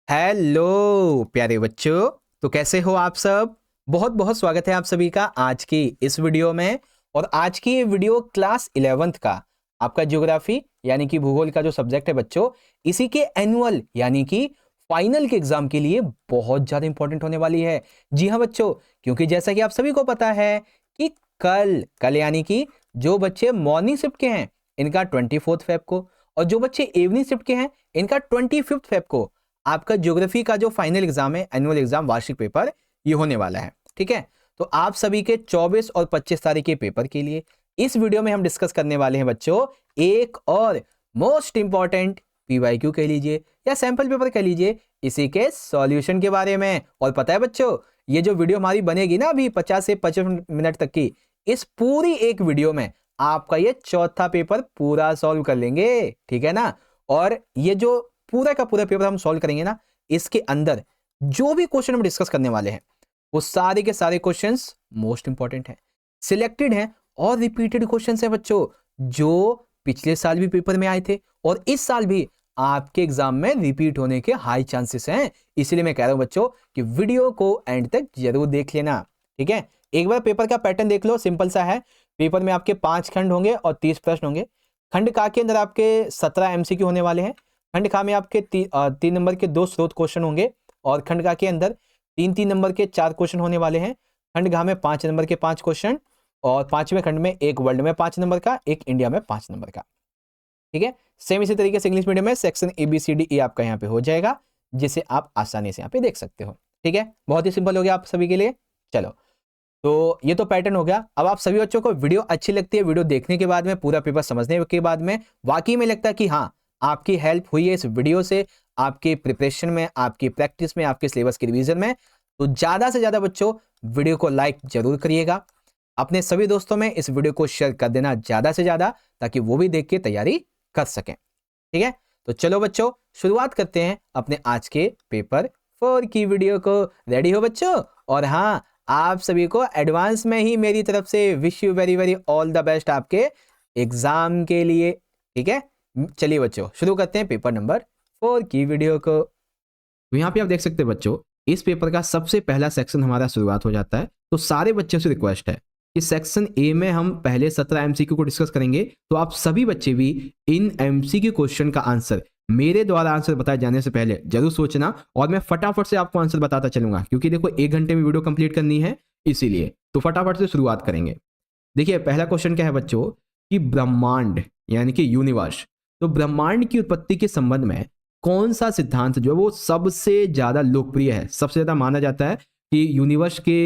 Hello प्यारे बच्चों। तो कैसे हो आप सब। बहुत बहुत स्वागत है आप सभी का आज की इस वीडियो में। और आज की ये वीडियो क्लास 11th का आपका ज्योग्राफी यानी कि भूगोल का जो सब्जेक्ट है बच्चों, इसी के एनुअल यानी कि फाइनल के एग्जाम के लिए बहुत ज्यादा इंपॉर्टेंट होने वाली है। जी हाँ बच्चों, क्योंकि जैसा कि आप सभी को पता है कि कल कल यानी कि जो बच्चे मॉर्निंग शिफ्ट के हैं इनका 24 फेब को, और जो बच्चे इवनिंग शिफ्ट के हैं इनका 25 फेब को आपका ज्योग्राफी का जो फाइनल एग्जाम है, एनुअल एग्जाम, वार्षिक पेपर, ये होने वाला है। ठीक है, तो आप सभी के 24 और 25 तारीख के पेपर के लिए इस वीडियो में हम डिस्कस करने वाले हैं बच्चों एक और मोस्ट इंपॉर्टेंट पीवाईक्यू कह लीजिए या सैंपल पेपर कह लीजिए, इसी के सॉल्यूशन के बारे में। और पता है बच्चों, ये जो वीडियो हमारी बनेगी ना अभी 50 से 55 मिनट तक की, इस पूरी एक वीडियो में आपका ये चौथा पेपर पूरा सॉल्व कर लेंगे। ठीक है ना। और ये जो पूरा का पूरा पेपर हम सॉल्व करेंगे ना, इसके अंदर जो भी क्वेश्चन हम डिस्कस करने वाले हैं वो सारे के सारे क्वेश्चंस मोस्ट इंपॉर्टेंट हैं, सिलेक्टेड हैं और रिपीटेड क्वेश्चंस हैं बच्चों, जो पिछले साल भी पेपर में आए थे और इस साल भी आपके एग्जाम में रिपीट होने के हाई चांसेस हैं। इसलिए मैं कह रहा हूं बच्चों कि वीडियो को एंड तक जरूर देख लेना। ठीक है, एक बार पेपर का पैटर्न देख लो, सिंपल सा है। पेपर में आपके 5 खंड होंगे और 30 प्रश्न होंगे। खंड का के अंदर आपके 17 एमसीक्यू होने वाले हैं। खंड खा में आपके 3 नंबर के 2 स्रोत क्वेश्चन होंगे और खंड का के अंदर 3-3 नंबर के 4 क्वेश्चन होने वाले हैं। खंड घा में 5 नंबर के 5 क्वेश्चन और 5वें खंड में एक वर्ल्ड में 5 नंबर का, एक इंडिया में 5 नंबर का। ठीक है, सेम इसी तरीके से इंग्लिश मीडियम में सेक्शन ABCDE आपका यहाँ पे हो जाएगा, जिसे आप आसानी से यहाँ पे देख सकते हो। ठीक है, बहुत ही सिंपल हो गया आप सभी के लिए। चलो, तो ये तो पैटर्न हो गया। अब आप सभी बच्चों को वीडियो अच्छी लगती है, वीडियो देखने के बाद में, पूरा पेपर समझने के बाद में वाकई में लगता है कि हाँ आपकी हेल्प हुई है इस वीडियो से, आपके प्रिपरेशन में, आपकी प्रैक्टिस में, आपके सिलेबस के रिवीजन में, तो ज्यादा से ज्यादा बच्चों वीडियो को लाइक जरूर करिएगा। अपने सभी दोस्तों में इस वीडियो को शेयर कर देना ज्यादा से ज्यादा, ताकि वो भी देख के तैयारी कर सकें। ठीक है, तो चलो बच्चों शुरुआत करते हैं अपने आज के पेपर 4 की वीडियो को। रेडी हो बच्चों? और हाँ, आप सभी को एडवांस में ही मेरी तरफ से wish you very very all the best आपके एग्जाम के लिए। ठीक है, चलिए बच्चों शुरू करते हैं पेपर नंबर 4 की वीडियो को। तो यहाँ पे आप देख सकते हैं बच्चों, इस पेपर का सबसे पहला सेक्शन हमारा शुरुआत हो जाता है। तो सारे बच्चों से रिक्वेस्ट है कि सेक्शन ए में हम पहले 17 एमसीक्यू को डिस्कस करेंगे, तो आप सभी बच्चे भी इन एमसीक्यू क्वेश्चन का आंसर मेरे द्वारा आंसर बताए जाने से पहले जरूर सोचना, और मैं फटाफट से आपको आंसर बताता चलूंगा, क्योंकि देखो 1 घंटे में वीडियो कंप्लीट करनी है, इसीलिए तो फटाफट से शुरुआत करेंगे। देखिए पहला क्वेश्चन क्या है बच्चों कि ब्रह्मांड यानी कि यूनिवर्स, तो ब्रह्मांड की उत्पत्ति के संबंध में कौन सा सिद्धांत जो है वो सबसे ज्यादा लोकप्रिय है, सबसे ज्यादा माना जाता है कि यूनिवर्स के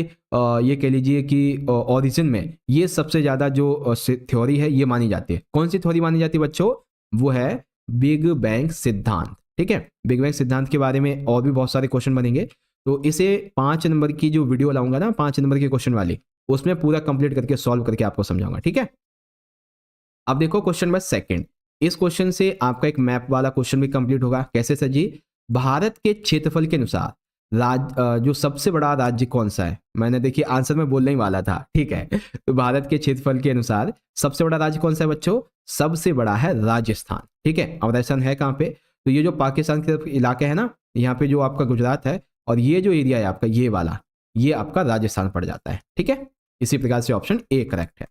ये कह लीजिए कि ओरिजिन में ये सबसे ज्यादा जो थ्योरी है ये मानी जाती है। कौन सी थ्योरी मानी जाती है बच्चों? वो है बिग बैंग सिद्धांत। ठीक है, बिग बैंग सिद्धांत के बारे में और भी बहुत सारे क्वेश्चन बनेंगे, तो इसे 5 नंबर की जो वीडियो लाऊंगा ना, 5 नंबर के क्वेश्चन वाली, उसमें पूरा कंप्लीट करके सॉल्व करके आपको समझाऊंगा। ठीक है, अब देखो क्वेश्चन नंबर 2। इस क्वेश्चन से आपका एक मैप वाला क्वेश्चन भी कंप्लीट होगा। कैसे सर जी? भारत के क्षेत्रफल के अनुसार जो सबसे बड़ा राज्य कौन सा है? मैंने देखिए आंसर में बोलने ही वाला था। ठीक है, तो भारत के क्षेत्रफल के अनुसार सबसे बड़ा राज्य कौन सा है बच्चों? सबसे बड़ा है राजस्थान। ठीक है, और राजस्थान है कहाँ पे? तो ये जो पाकिस्तान के तरफ इलाके है ना, यहाँ पे जो आपका गुजरात है, और ये जो एरिया है आपका ये वाला, ये आपका राजस्थान पड़ जाता है। ठीक है, इसी प्रकार से ऑप्शन ए करेक्ट है।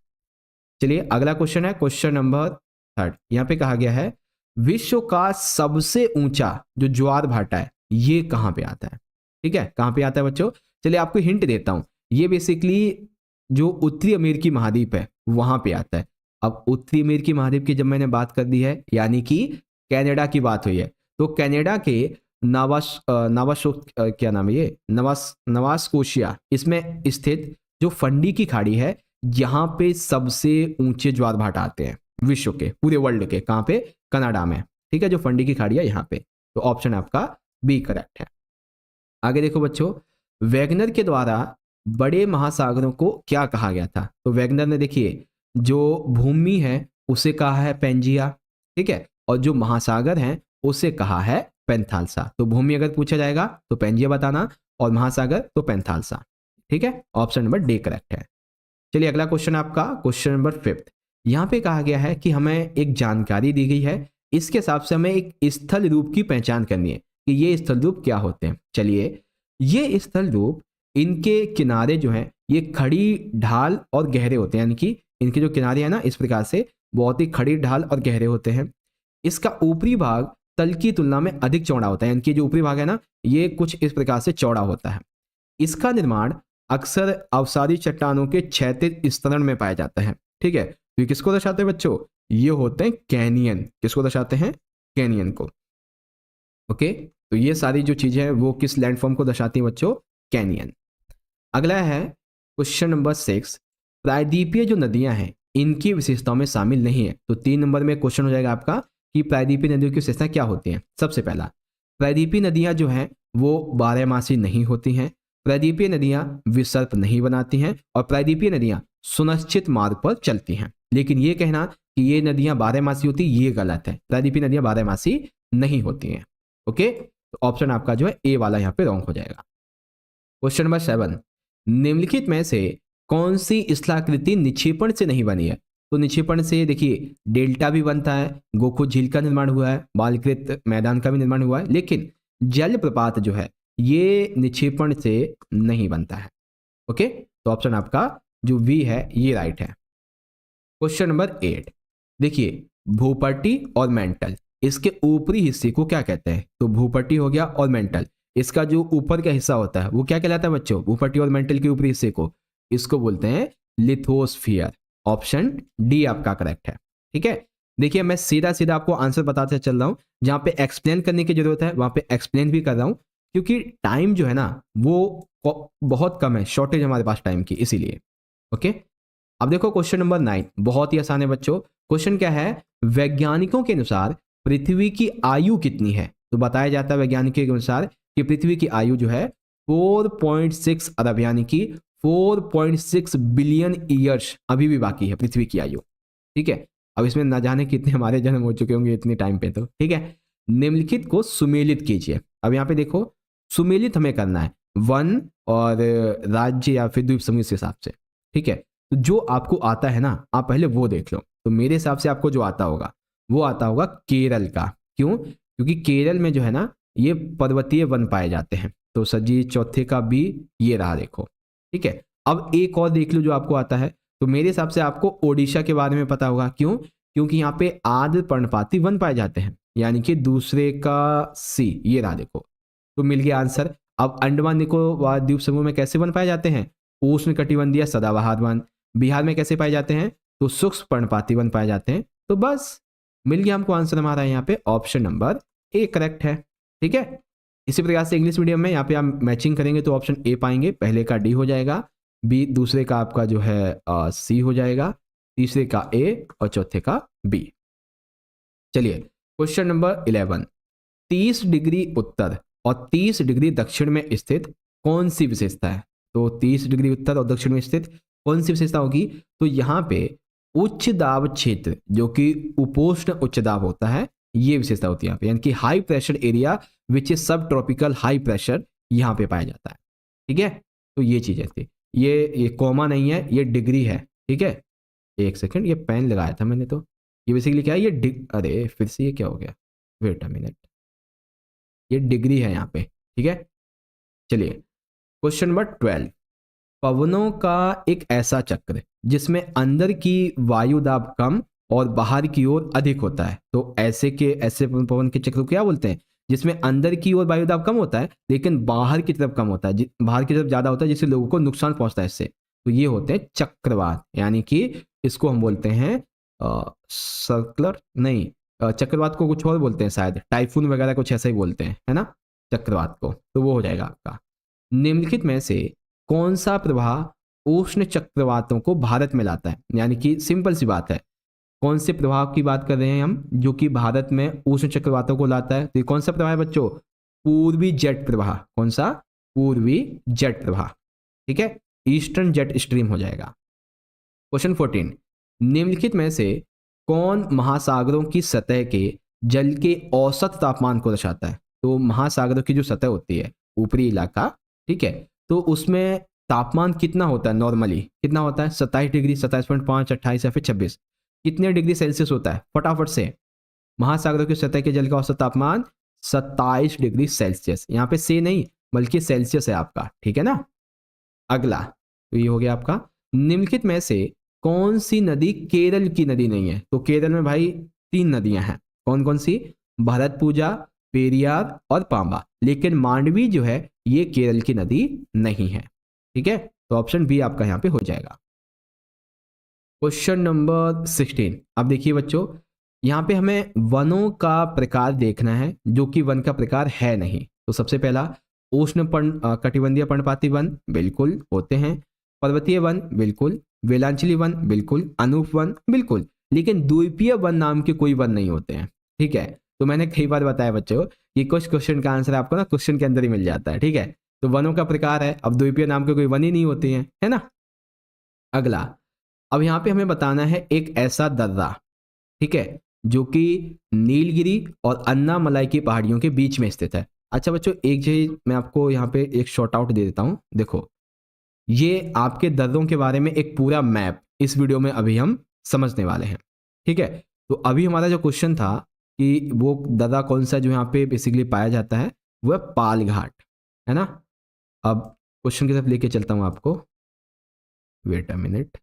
चलिए अगला क्वेश्चन है क्वेश्चन नंबर 3। यहाँ पे कहा गया है विश्व का सबसे ऊंचा जो ज्वार भाटा है ये कहाँ पे आता है? ठीक है, कहाँ पे आता है बच्चों? चलिए आपको हिंट देता हूं, ये बेसिकली जो उत्तरी अमेरिकी महाद्वीप है वहां पे आता है। अब उत्तरी अमेरिकी महाद्वीप की जब मैंने बात कर दी है, यानी कि कनाडा की बात हुई है, तो कनाडा के क्या नाम है ये, नवास्कोशिया, इसमें स्थित जो फंडी की खाड़ी है, यहाँ पे सबसे ऊंचे ज्वार भाटा आते हैं विश्व के, पूरे वर्ल्ड के। कहाँ पे? कनाडा में। ठीक है, जो फंडी की खाड़ी है यहाँ पे, तो ऑप्शन आपका बी करेक्ट है। आगे देखो बच्चों, वैगनर के द्वारा बड़े महासागरों को क्या कहा गया था? तो वैगनर ने देखिए जो भूमि है उसे कहा है पेंजिया। ठीक है, और जो महासागर है उसे कहा है पेंथालसा। तो भूमि अगर पूछा जाएगा तो पेंजिया बताना, और महासागर तो पेंथालसा। ठीक है, ऑप्शन नंबर डी करेक्ट है। चलिए अगला क्वेश्चन आपका क्वेश्चन नंबर 5। यहाँ पे कहा गया है कि हमें एक जानकारी दी गई है, इसके हिसाब से हमें एक स्थल रूप की पहचान करनी है। कि ये स्थल रूप क्या होते हैं। चलिए, ये स्थल रूप, इनके किनारे जो हैं ये खड़ी ढाल और गहरे होते हैं, यानी कि इनके जो किनारे हैं ना इस प्रकार से बहुत ही खड़ी ढाल और गहरे होते हैं। इसका ऊपरी भाग तल की तुलना में अधिक चौड़ा होता है, यानी कि जो ऊपरी भाग है ना ये कुछ इस प्रकार से चौड़ा होता है। इसका निर्माण अक्सर अवसादी चट्टानों के क्षैतिज स्तरण में पाया जाता है। ठीक है, तो ये किसको दर्शाते हैं बच्चों? ये होते हैं कैनियन। किसको दर्शाते हैं? कैनियन को। ओके, तो ये सारी जो चीजें हैं वो किस लैंडफॉर्म को दर्शाती हैं बच्चों? कैनियन। अगला है क्वेश्चन नंबर 6, प्रायद्वीपीय जो नदियां हैं इनकी विशेषताओं में शामिल नहीं है। तो 3 नंबर में क्वेश्चन हो जाएगा आपका कि प्रायद्वीपीय नदियों की विशेषताएं क्या होती हैं। सबसे पहला, प्रायद्वीपीय नदियां जो हैं वो बारहमासी नहीं होती हैं, प्रायद्वीपीय नदियां विसर्प नहीं बनाती हैं, और प्रायद्वीपीय नदियां सुनिश्चित मार्ग पर चलती हैं। लेकिन ये कहना कि ये नदियां बारहमासी होती ये गलत है, प्रायद्वीपीय नदियां बारहमासी नहीं होती हैं। ओके, तो ऑप्शन आपका जो है ए वाला यहाँ पे रॉन्ग हो जाएगा। क्वेश्चन नंबर 7, निम्नलिखित में से कौन सी स्थलाकृति निक्षेपण से नहीं बनी है? तो निक्षेपण से देखिए डेल्टा भी बनता है, गोखु झील का निर्माण हुआ है, बालकृत मैदान का भी निर्माण हुआ है, लेकिन जलप्रपात जो है ये निक्षेपण से नहीं बनता है। ओके, तो ऑप्शन आपका जो बी है ये राइट है। क्वेश्चन नंबर 8, देखिए भूपट्टी और मेंटल, इसके ऊपरी हिस्से को क्या कहते हैं? तो भूपट्टी हो गया और मेंटल, इसका जो ऊपर का हिस्सा होता है वो क्या कहलाता है बच्चों? भूपट्टी और मेंटल के ऊपरी हिस्से को, इसको बोलते हैं लिथोस्फियर। ऑप्शन डी आपका करेक्ट है। ठीक है, देखिए मैं सीधा सीधा आपको आंसर बताते चल रहा हूं, जहां पे एक्सप्लेन करने की जरूरत है वहां पे एक्सप्लेन भी कर रहा हूं, क्योंकि टाइम जो है ना वो बहुत कम है, शॉर्टेज हमारे पास टाइम की, इसीलिए। ओके, अब देखो क्वेश्चन नंबर 9, बहुत ही आसान है बच्चों। क्वेश्चन क्या है? वैज्ञानिकों के अनुसार पृथ्वी की आयु कितनी है? तो बताया जाता है वैज्ञानिकों के अनुसार कि पृथ्वी की आयु जो है 4.6 अरब, यानी कि 4.6 बिलियन ईयर्स अभी भी बाकी है पृथ्वी की आयु। ठीक है, अब इसमें ना जाने कितने हमारे जन्म हो चुके होंगे इतने टाइम पे, तो ठीक है। निम्नलिखित को सुमेलित कीजिए। अब यहाँ पे देखो सुमेलित हमें करना है वन और राज्य या फिर द्वीप समूह के हिसाब से। ठीक है, तो जो आपको आता है ना आप पहले वो देख लो। तो मेरे हिसाब से आपको जो आता होगा वो आता होगा केरल का। क्यों? क्योंकि केरल में जो है ना ये पर्वतीय वन पाए जाते हैं। तो सजी चौथे का भी ये रहा, देखो। ठीक है, अब एक और देख लो जो आपको आता है। तो मेरे हिसाब से आपको ओडिशा के बारे में पता होगा। क्यों? क्योंकि यहाँ पे आर्द्र पर्णपाती वन पाए जाते हैं, यानी कि दूसरे का सी, ये रहा देखो। तो मिल गया आंसर। अब अंडमान निकोबार द्वीप समूह में कैसे वन पाए जाते हैं? उष्ण कटिबंधीय सदाबहार वन। बिहार में कैसे पाए जाते हैं? तो शुष्क पर्णपाती वन पाए जाते हैं। तो बस मिल गया हमको आंसर, हमारा यहाँ पे ऑप्शन नंबर ए करेक्ट है। ठीक है, इसी प्रकार से इंग्लिश मीडियम में यहाँ पे आप मैचिंग करेंगे तो ऑप्शन ए पाएंगे, पहले का डी हो जाएगा, बी दूसरे का आपका जो है सी हो जाएगा, तीसरे का ए और चौथे का बी। चलिए क्वेश्चन नंबर 11, 30 डिग्री उत्तर और 30 डिग्री दक्षिण में स्थित कौन सी विशेषता है? तो 30 डिग्री उत्तर और दक्षिण में स्थित कौन सी विशेषता होगी? तो यहाँ पे उच्च दाब क्षेत्र जो कि उपोष्ण उच्च दाब होता है, ये विशेषता होती है यहाँ पे, यानी कि high pressure area which is सब ट्रॉपिकल हाई प्रेशर यहाँ पे पाया जाता है। ठीक है, तो ये चीजें थी, ये कॉमा नहीं है, ये डिग्री है। ठीक है, एक सेकंड, ये पेन लगाया था मैंने, तो ये बेसिकली क्या है, ये अरे फिर से ये क्या हो गया, वेट अ मिनट, ये डिग्री है यहाँ पे। ठीक है, चलिए क्वेश्चन नंबर 12, पवनों का एक ऐसा चक्र जिसमें अंदर की वायु दाब कम और बाहर की ओर अधिक होता है। तो ऐसे पवन के चक्र को क्या बोलते हैं? जिसमें अंदर की ओर वायु दाब कम होता है लेकिन बाहर की तरफ कम होता है, बाहर की तरफ ज्यादा होता है, जिससे लोगों को नुकसान पहुंचता है इससे। तो ये होते हैं चक्रवात, यानी कि इसको हम बोलते हैं सर्कुलर नहीं, चक्रवात को कुछ और बोलते हैं, शायद टाइफून वगैरह कुछ ऐसा ही बोलते हैं, है ना, चक्रवात को। तो वो हो जाएगा आपका। निम्नलिखित में से कौन सा प्रवाह उष्ण चक्रवातों को भारत में लाता है? यानी कि सिंपल सी बात है, कौन से प्रभाव की बात कर रहे हैं हम जो कि भारत में उष्ण चक्रवातों को लाता है? तो ये कौन सा प्रवाह है बच्चों? पूर्वी जेट प्रवाह। कौन सा? पूर्वी जेट प्रवाह। ठीक है, ईस्टर्न जेट स्ट्रीम हो जाएगा। क्वेश्चन 14, निम्नलिखित में से कौन महासागरों की सतह के जल के औसत तापमान को दर्शाता है? तो महासागरों की जो सतह होती है, ऊपरी इलाका, ठीक है, तो उसमें तापमान कितना होता है? नॉर्मली कितना होता है? 27 डिग्री, 27.5, 28 या फिर 26, कितने डिग्री सेल्सियस होता है? फटाफट से, महासागरों की सतह के जल का औसत तापमान 27 डिग्री सेल्सियस। यहाँ पे से नहीं बल्कि सेल्सियस है आपका, ठीक है ना। अगला तो ये हो गया आपका, निम्नलिखित में से कौन सी नदी केरल की नदी नहीं है? तो केरल में भाई 3 नदियां हैं, कौन कौन सी? भरतपुजा, पेरियार और पांबा। लेकिन मांडवी जो है ये केरल की नदी नहीं है, ठीक है। तो ऑप्शन बी आपका यहाँ पे हो जाएगा। Question number 16। अब देखिए बच्चों, यहाँ पे हमें वनों का प्रकार देखना है जो कि वन का प्रकार है नहीं। तो सबसे पहला, उष्ण कटिबंधीय पर्णपाती वन, बिल्कुल होते हैं। पर्वतीय वन, बिल्कुल। वेलांचली वन, बिल्कुल। अनूप वन, बिल्कुल। लेकिन द्वीपीय वन नाम के कोई वन नहीं होते हैं, ठीक है। तो मैंने कई बार बताया बच्चों कि कुछ क्वेश्चन का आंसर आपको ना क्वेश्चन के अंदर ही मिल जाता है, ठीक है। तो वनों का प्रकार है, अब द्वीपीय नाम के कोई वन ही नहीं होते हैं, है ना। अगला, अब यहाँ पे हमें बताना है एक ऐसा दर्रा, ठीक है, जो कि नीलगिरी और अन्नामलाई की पहाड़ियों के बीच में स्थित है। अच्छा बच्चों, एक चीज मैं आपको यहाँ पे एक शॉर्ट आउट दे देता हूँ। देखो, ये आपके दर्रों के बारे में एक पूरा मैप इस वीडियो में अभी हम समझने वाले हैं, ठीक है। तो अभी हमारा जो क्वेश्चन था कि वो दर्रा कौन सा जो यहाँ पे बेसिकली पाया जाता है, वो है पाल घाट, है ना। अब क्वेश्चन की तरफ लेके चलता हूँ आपको, वेट अ मिनट।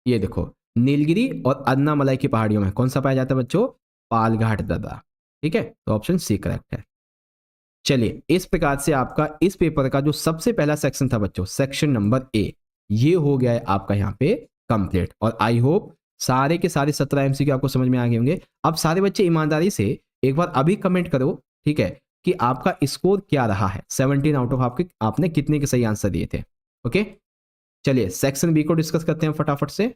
ये देखो, नीलगिरी और अन्नामलाई की पहाड़ियों में कौन सा पाया जाता है बच्चों? पालघाट दर्रा, ठीक है। तो ऑप्शन सी करेक्ट है। चलिए, इस प्रकार से आपका इस पेपर का जो सबसे पहला सेक्शन था बच्चों, सेक्शन नंबर ए, ये हो गया है आपका यहाँ पे कंप्लीट। और आई होप सारे के सारे 17 एमसीक्यू आपको समझ में आ गए होंगे। अब सारे बच्चे ईमानदारी से एक बार अभी कमेंट करो, ठीक है, कि आपका स्कोर क्या रहा है। 17 आउट ऑफ आपके आपने कितने के सही आंसर दिए थे। ओके, चलिए सेक्शन बी को डिस्कस करते हैं फटाफट से।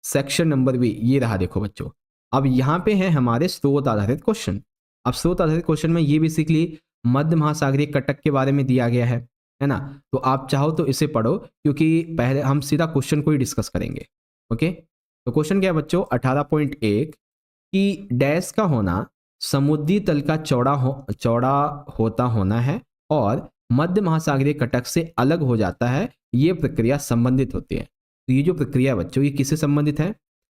सेक्शन नंबर बी ये रहा, देखो बच्चों। अब यहाँ पे है हमारे स्रोत आधारित क्वेश्चन। अब स्रोत आधारित क्वेश्चन में ये बेसिकली मध्य महासागरीय कटक के बारे में दिया गया है ना। तो आप चाहो तो इसे पढ़ो, क्योंकि पहले हम सीधा क्वेश्चन को ही डिस्कस करेंगे। ओके, तो क्वेश्चन क्या है बच्चों, 18.1 कि डैश का होना समुद्री तल का चौड़ा होता होना है और मध्य महासागरीय कटक से अलग हो जाता है, ये प्रक्रिया संबंधित होती है। तो ये जो प्रक्रिया है बच्चों, ये किससे संबंधित है?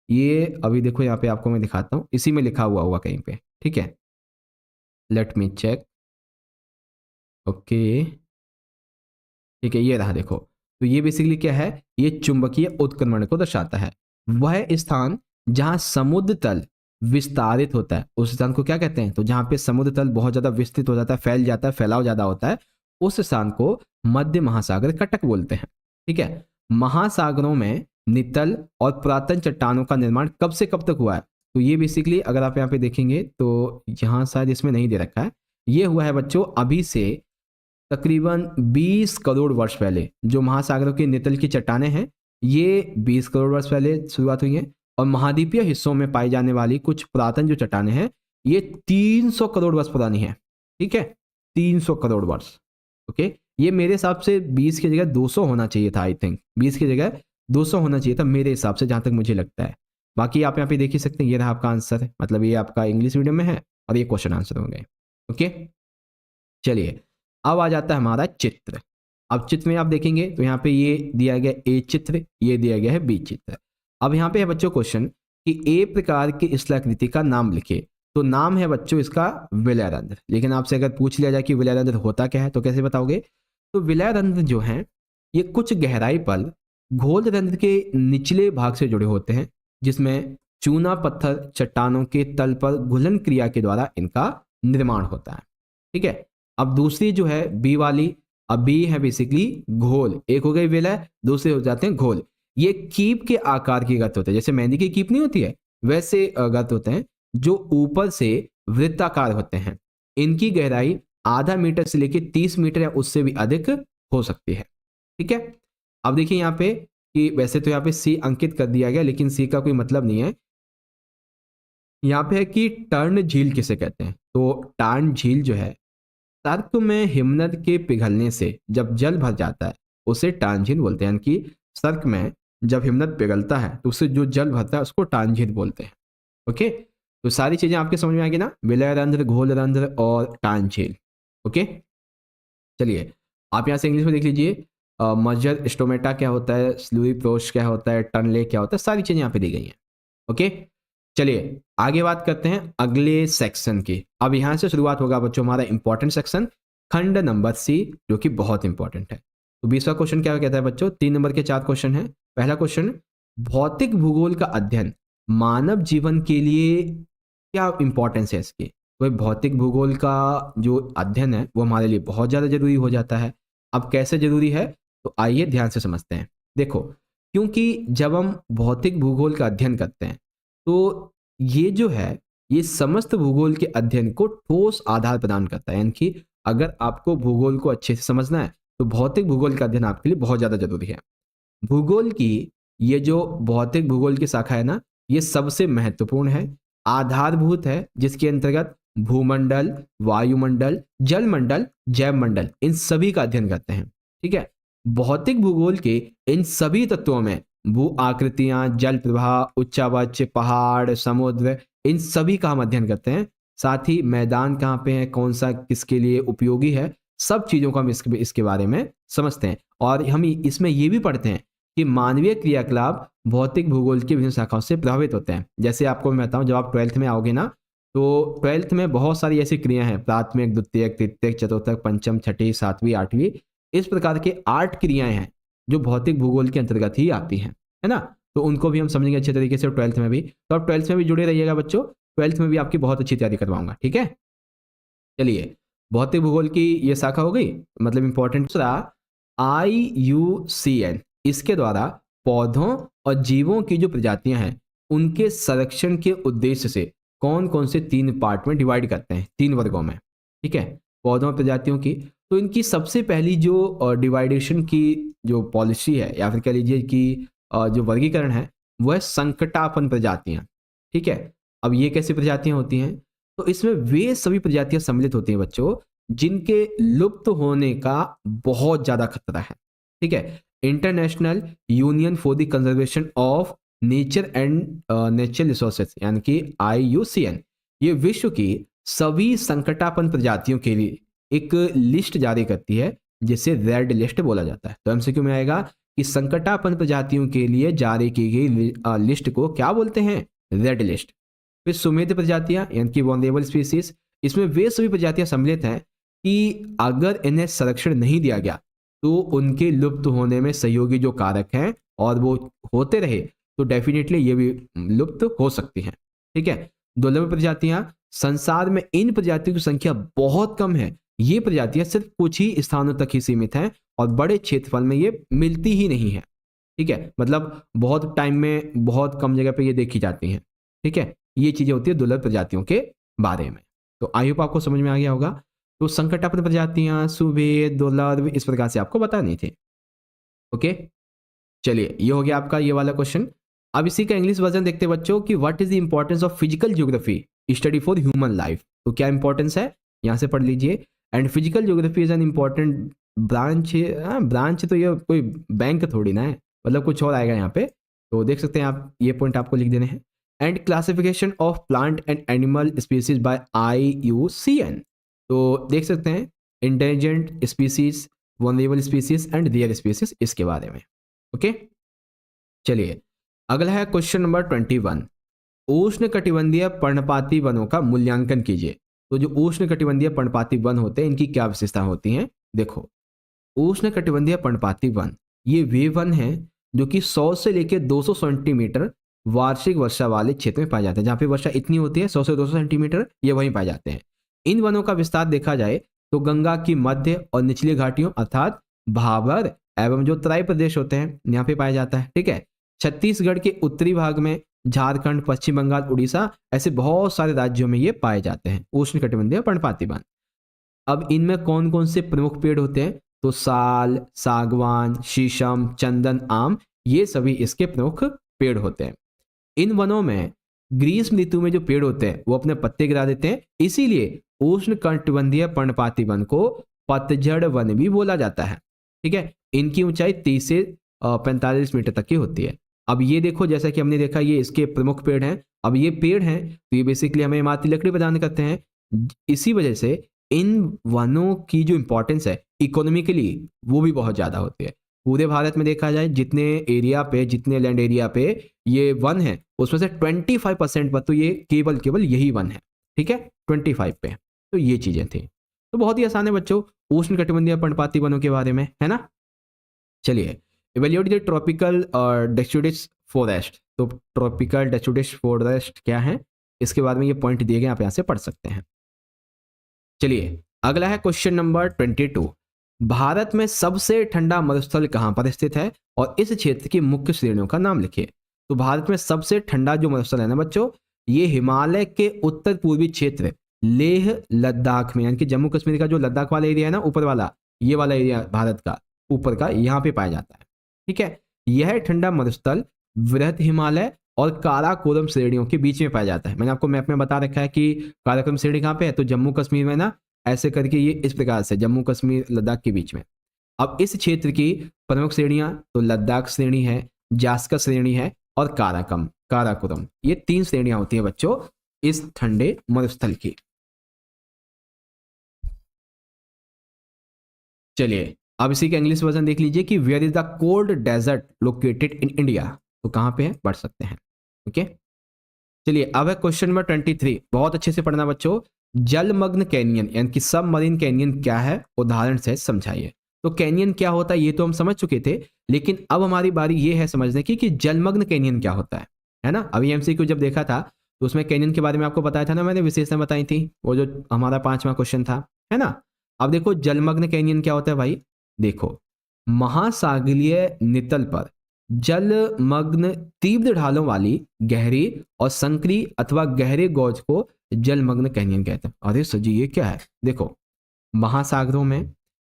ये अभी देखो यहाँ पे आपको मैं दिखाता हूँ, इसी में लिखा हुआ होगा कहीं पे, ठीक है। Let me check. ओके, ठीक है, ये रहा देखो। तो ये बेसिकली क्या है, ये चुंबकीय उत्क्रमण को दर्शाता है। वह स्थान जहां समुद्र तल विस्तारित होता है, उस स्थान को क्या कहते हैं? तो जहां पे समुद्र तल बहुत ज्यादा विस्तृत हो जाता है, फैल जाता है, फैलाव ज्यादा होता है, उस स्थान को मध्य महासागर कटक बोलते हैं, ठीक है। महासागरों में नितल और पुरातन चट्टानों का निर्माण कब से कब तक हुआ है? तो ये बेसिकली अगर आप यहाँ पे देखेंगे तो यहाँ शायद इसमें नहीं दे रखा है। ये हुआ है बच्चों अभी से तकरीबन 20 करोड़ वर्ष पहले। जो महासागरों के नितल की चट्टानें हैं, ये 20 करोड़ वर्ष पहले शुरुआत हुई हैं। और महाद्वीपीय हिस्सों में पाई जाने वाली कुछ पुरातन जो चट्टानें हैं, ये 300 करोड़ वर्ष पुरानी है, ठीक है, 300 करोड़ वर्ष। ओके, ये मेरे हिसाब से 20 की जगह 200 होना चाहिए था। आई थिंक 20 की जगह 200 होना चाहिए था मेरे हिसाब से, जहां तक मुझे लगता है। बाकी आप यहाँ पे देख ही सकते हैं, ये रहा आपका आंसर, मतलब ये आपका इंग्लिश मीडियम में है और ये क्वेश्चन आंसर होंगे। ओके, चलिए अब आ जाता है हमारा चित्र। अब चित्र में आप देखेंगे तो यहाँ पे ये दिया गया ए चित्र, ये दिया गया है बी चित्र। अब यहाँ पे है बच्चों क्वेश्चन कि ए प्रकार की स्थलाकृति का नाम लिखिए। तो नाम है बच्चों इसका विलय रंध्र। लेकिन आपसे अगर पूछ लिया जाए कि विलय रंध्र होता क्या है, तो कैसे बताओगे? तो विलय रंध्र जो है, ये कुछ गहराई पर घोल रंध्र के निचले भाग से जुड़े होते हैं, जिसमें चूना पत्थर चट्टानों के तल पर घुलन क्रिया के द्वारा इनका निर्माण होता है, ठीक है। अब दूसरी जो है बी वाली, अब बी है बेसिकली घोल। एक हो गई विलय, दूसरे हो जाते हैं घोल। ये कीप के आकार की गर्त होते हैं, जैसे मेहंदी की कीप नहीं होती है, वैसे गर्त होते हैं, जो ऊपर से वृत्ताकार होते हैं। इनकी गहराई आधा मीटर से लेकर 30 मीटर या उससे भी अधिक हो सकती है, ठीक है। अब देखिए यहाँ पे कि वैसे तो यहाँ पे सी अंकित कर दिया गया, लेकिन सी का कोई मतलब नहीं है। यहाँ पे है कि टर्न झील किसे कहते हैं? तो टर्न झील जो है, सर्क में हिमनद के पिघलने से जब जल भर जाता है, उसे टर्न झील बोलते हैं। यानी कि सर्क में जब हिमनद पिघलता है तो उससे जो जल भरता है उसको टर्न झील बोलते हैं। ओके, तो सारी चीजें आपके समझ में आ गई ना, विलय रंध्र, घोल रंध्र और टर्न झील। ओके, चलिए आप यहाँ से इंग्लिश में देख लीजिए, मजर स्टोमेटा क्या होता है, स्लूई प्रोश क्या होता है, टर्नले क्या होता है, सारी चीजें यहाँ पे दी गई हैं। ओके, चलिए आगे बात करते हैं अगले सेक्शन की। अब यहाँ से शुरुआत होगा बच्चों हमारा इंपॉर्टेंट सेक्शन, खंड नंबर सी, जो कि बहुत इंपॉर्टेंट है। तो 20वां क्वेश्चन क्या कहता है बच्चों? 3 नंबर के 4 क्वेश्चन है। पहला क्वेश्चन, भौतिक भूगोल का अध्ययन मानव जीवन के लिए क्या इंपॉर्टेंस है इसकी? तो भौतिक भूगोल का जो अध्ययन है वो हमारे लिए बहुत ज़्यादा जरूरी हो जाता है। अब कैसे जरूरी है, तो आइए ध्यान से समझते हैं। देखो, क्योंकि जब हम भौतिक भूगोल का अध्ययन करते हैं तो ये जो है ये समस्त भूगोल के अध्ययन को ठोस आधार प्रदान करता है। यानी कि अगर आपको भूगोल को अच्छे से समझना है तो भौतिक भूगोल का अध्ययन आपके लिए बहुत ज़्यादा जरूरी है। भूगोल की ये जो भौतिक भूगोल की शाखा है ना, ये सबसे महत्वपूर्ण है, आधारभूत है, जिसके अंतर्गत भूमंडल, वायुमंडल, जलमंडल, जैवमंडल इन सभी का अध्ययन करते हैं। ठीक है, भौतिक भूगोल के इन सभी तत्वों में भू आकृतियां, जल प्रवाह, उच्चावच, पहाड़, समुद्र, इन सभी का हम अध्ययन करते हैं। साथ ही मैदान कहाँ पे है, कौन सा किसके लिए उपयोगी है, सब चीजों को हम इसके बारे में समझते हैं। और हम इसमें ये भी पढ़ते हैं कि मानवीय क्रियाकलाप भौतिक भूगोल की विभिन्न शाखाओं से प्रभावित होते हैं। जैसे आपको मैं बताऊं, जब आप 12th में आओगे ना, तो 12th में बहुत सारी ऐसी क्रिया हैं, प्राथमिक, द्वितीयक, तृतीयक, चतुर्थक, पंचम, छठी, सातवीं, आठवीं, इस प्रकार के 8 क्रियाएं हैं जो भौतिक भूगोल के अंतर्गत ही आती हैं, है ना। तो उनको भी हम समझेंगे अच्छे तरीके से 12th में भी। तो आप 12th में भी जुड़े रहिएगा बच्चों, 12th में भी आपकी बहुत अच्छी तैयारी करवाऊंगा। ठीक है, चलिए भौतिक भूगोल की ये शाखा हो गई, मतलब इंपॉर्टेंट। दूसरा IUCN, इसके द्वारा पौधों और जीवों की जो प्रजातियां हैं उनके संरक्षण के उद्देश्य से कौन कौन से 3 पार्ट में डिवाइड करते हैं, 3 वर्गों में। ठीक है, पौधों और प्रजातियों की, तो इनकी सबसे पहली जो डिवाइडेशन की जो पॉलिसी है, या फिर कह लीजिए कि जो वर्गीकरण है, वो है संकटापन प्रजातियां। ठीक है, अब ये कैसी प्रजातियां होती हैं? तो इसमें वे सभी प्रजातियां सम्मिलित होती हैं बच्चों जिनके लुप्त होने का बहुत ज्यादा खतरा है। ठीक है, international union for the conservation of nature and natural resources, यानी कि IUCN, ये विश्व की सभी संकटापन्न प्रजातियों के लिए एक लिस्ट जारी करती है जिसे रेड लिस्ट बोला जाता है। तो MCQ में आएगा कि संकटापन्न प्रजातियों के लिए जारी की गई लिस्ट को क्या बोलते हैं? Red list. फिर सुमेध प्रजातियां, यानी कि वनरेबल स्पीसीज, इसमें वे सभी प्रजातियां सम्मिलित हैं कि अगर इन्हें संरक्षण नहीं दिया गया तो उनके लुप्त होने में सहयोगी जो कारक हैं और वो होते रहे तो डेफिनेटली ये भी लुप्त हो सकती हैं। ठीक है, दुर्लभ प्रजातियां, संसार में इन प्रजातियों की संख्या बहुत कम है। ये प्रजातियां सिर्फ कुछ ही स्थानों तक ही सीमित हैं और बड़े क्षेत्रफल में ये मिलती ही नहीं है। ठीक है, मतलब बहुत टाइम में बहुत कम जगह पे ये देखी जाती हैं। ठीक है, ये चीजें होती है दुर्लभ प्रजातियों के बारे में। तो आई होप आपको समझ में आ गया होगा। तो संकटापन्न प्रजातियां, सुभेद, दुर्लभ, इस प्रकार से आपको बतानी थी। ओके, चलिए ये हो गया आपका ये वाला क्वेश्चन। अब इसी का इंग्लिश वर्जन देखते हैं बच्चों कि what is the importance of physical geography study for human life. तो क्या इंपॉर्टेंस है यहाँ से पढ़ लीजिए। And physical geography is an important branch. Branch तो ये कोई बैंक थोड़ी ना है, मतलब कुछ और आएगा यहाँ पे। तो देख सकते हैं आप, ये पॉइंट आपको लिख देने हैं। And classification of plant and animal species by IUCN। तो देख सकते हैं intelligent species, vulnerable species and rare species, इसके बारे में। ओके, चलिए अगला है क्वेश्चन नंबर 21। उष्ण कटिबंधीय पर्णपाती वनों का मूल्यांकन कीजिए। तो जो उष्ण कटिबंधीय पर्णपाती वन होते हैं इनकी क्या विशेषताएं होती हैं? देखो, उष्ण कटिबंधीय पर्णपाती वन ये वे वन हैं जो कि 100 से लेकर 200 सेंटीमीटर वार्षिक वर्षा वाले क्षेत्र में पाए जाते हैं। जहाँ पे वर्षा इतनी होती है 100 से 200 सेंटीमीटर, ये वहीं पाए जाते हैं। इन वनों का विस्तार देखा जाए तो गंगा की मध्य और निचली घाटियों अर्थात भाबर एवं जो तराई प्रदेश होते हैं यहाँ पे पाया जाता है। ठीक है, छत्तीसगढ़ के उत्तरी भाग में, झारखंड, पश्चिम बंगाल, उड़ीसा, ऐसे बहुत सारे राज्यों में ये पाए जाते हैं उष्ण कटिबंधीय पर्णपाती वन। अब इनमें कौन कौन से प्रमुख पेड़ होते हैं? तो साल, सागवान, शीशम, चंदन, आम, ये सभी इसके प्रमुख पेड़ होते हैं। इन वनों में ग्रीष्म ऋतु में जो पेड़ होते हैं वो अपने पत्ते गिरा देते हैं, इसीलिए उष्ण कटिबंधीय पर्णपाती वन को पतझड़ वन भी बोला जाता है। ठीक है, इनकी ऊंचाई 30 से 45 मीटर तक की होती है। अब ये देखो, जैसा कि हमने देखा ये इसके प्रमुख पेड़ हैं। अब ये पेड़ हैं तो ये बेसिकली हमें इमारती लकड़ी प्रदान करते हैं। इसी वजह से इन वनों की जो इंपॉर्टेंस है इकोनॉमिकली वो भी बहुत ज़्यादा होती है। पूरे भारत में देखा जाए जितने एरिया पे, जितने लैंड एरिया पे ये वन है, उसमें से 25% पर तो ये केवल यही वन है, ठीक है, 25 पे। तो ये चीजें थी। तो बहुत ही आसान है बच्चों उष्ण कटिबंधीय पर्णपाती वनों के बारे में, है ना। चलिए, evaluate the tropical deciduous forest. तो ट्रॉपिकल डेसिडुअस फॉरेस्ट क्या है, इसके बारे में ये पॉइंट दिए गए, आप यहां से पढ़ सकते हैं। चलिए, अगला है क्वेश्चन नंबर 22। भारत में सबसे ठंडा मरुस्थल कहां पर स्थित है और इस क्षेत्र की मुख्य श्रेणियों का नाम लिखिए। तो भारत में सबसे ठंडा जो मरुस्थल है ना बच्चों, ये हिमालय के उत्तर पूर्वी क्षेत्र लेह लद्दाख में, यानी कि जम्मू कश्मीर का जो लद्दाख वाला एरिया है ना, ऊपर वाला, ये वाला एरिया भारत का ऊपर का, यहाँ पे पाया जाता है, ठीक है। यह ठंडा मरुस्थल वृहत हिमालय और काराकोरम श्रेणियों के बीच में पाया जाता है। मैंने आपको मैप में बता रखा है कि काराकोरम श्रेणी कहाँ पे है, तो जम्मू कश्मीर में ना, ऐसे करके ये इस प्रकार से जम्मू कश्मीर लद्दाख के बीच में। अब इस क्षेत्र की प्रमुख श्रेणियां तो लद्दाख श्रेणी है, जास्कर श्रेणी है और काराकोरम, ये 3 श्रेणियां होती है बच्चों इस ठंडे मरुस्थल की। चलिए, अब इसी का इंग्लिश वर्जन देख लीजिए कि where is the cold desert located in India. तो कहां पे है, पढ़ सकते हैं, ओके। चलिए, अब है क्वेश्चन नंबर 23। बहुत अच्छे से पढ़ना बच्चों। जलमग्न कैनियन यानी कि सबमरीन कैनियन क्या है, उदाहरण से समझाइए। तो कैनियन क्या होता है ये तो हम समझ चुके थे, लेकिन अब हमारी बारी ये है समझने की कि जलमग्न कैनियन क्या होता है ना। अभी एमसीक्यू जब देखा था तो उसमें कैनियन के बारे में आपको बताया था ना, मैंने विशेषताएं बताई थी, वो जो हमारा 5वां क्वेश्चन था, है ना। अब देखो जलमग्न कैनियन क्या होता है भाई। देखो, महासागरीय नितल पर जलमग्न तीव्र ढालों वाली गहरी और संकरी अथवा गहरे गौज को जलमग्न कैनियन कहते हैं। अरे सर जी ये क्या है, देखो महासागरों में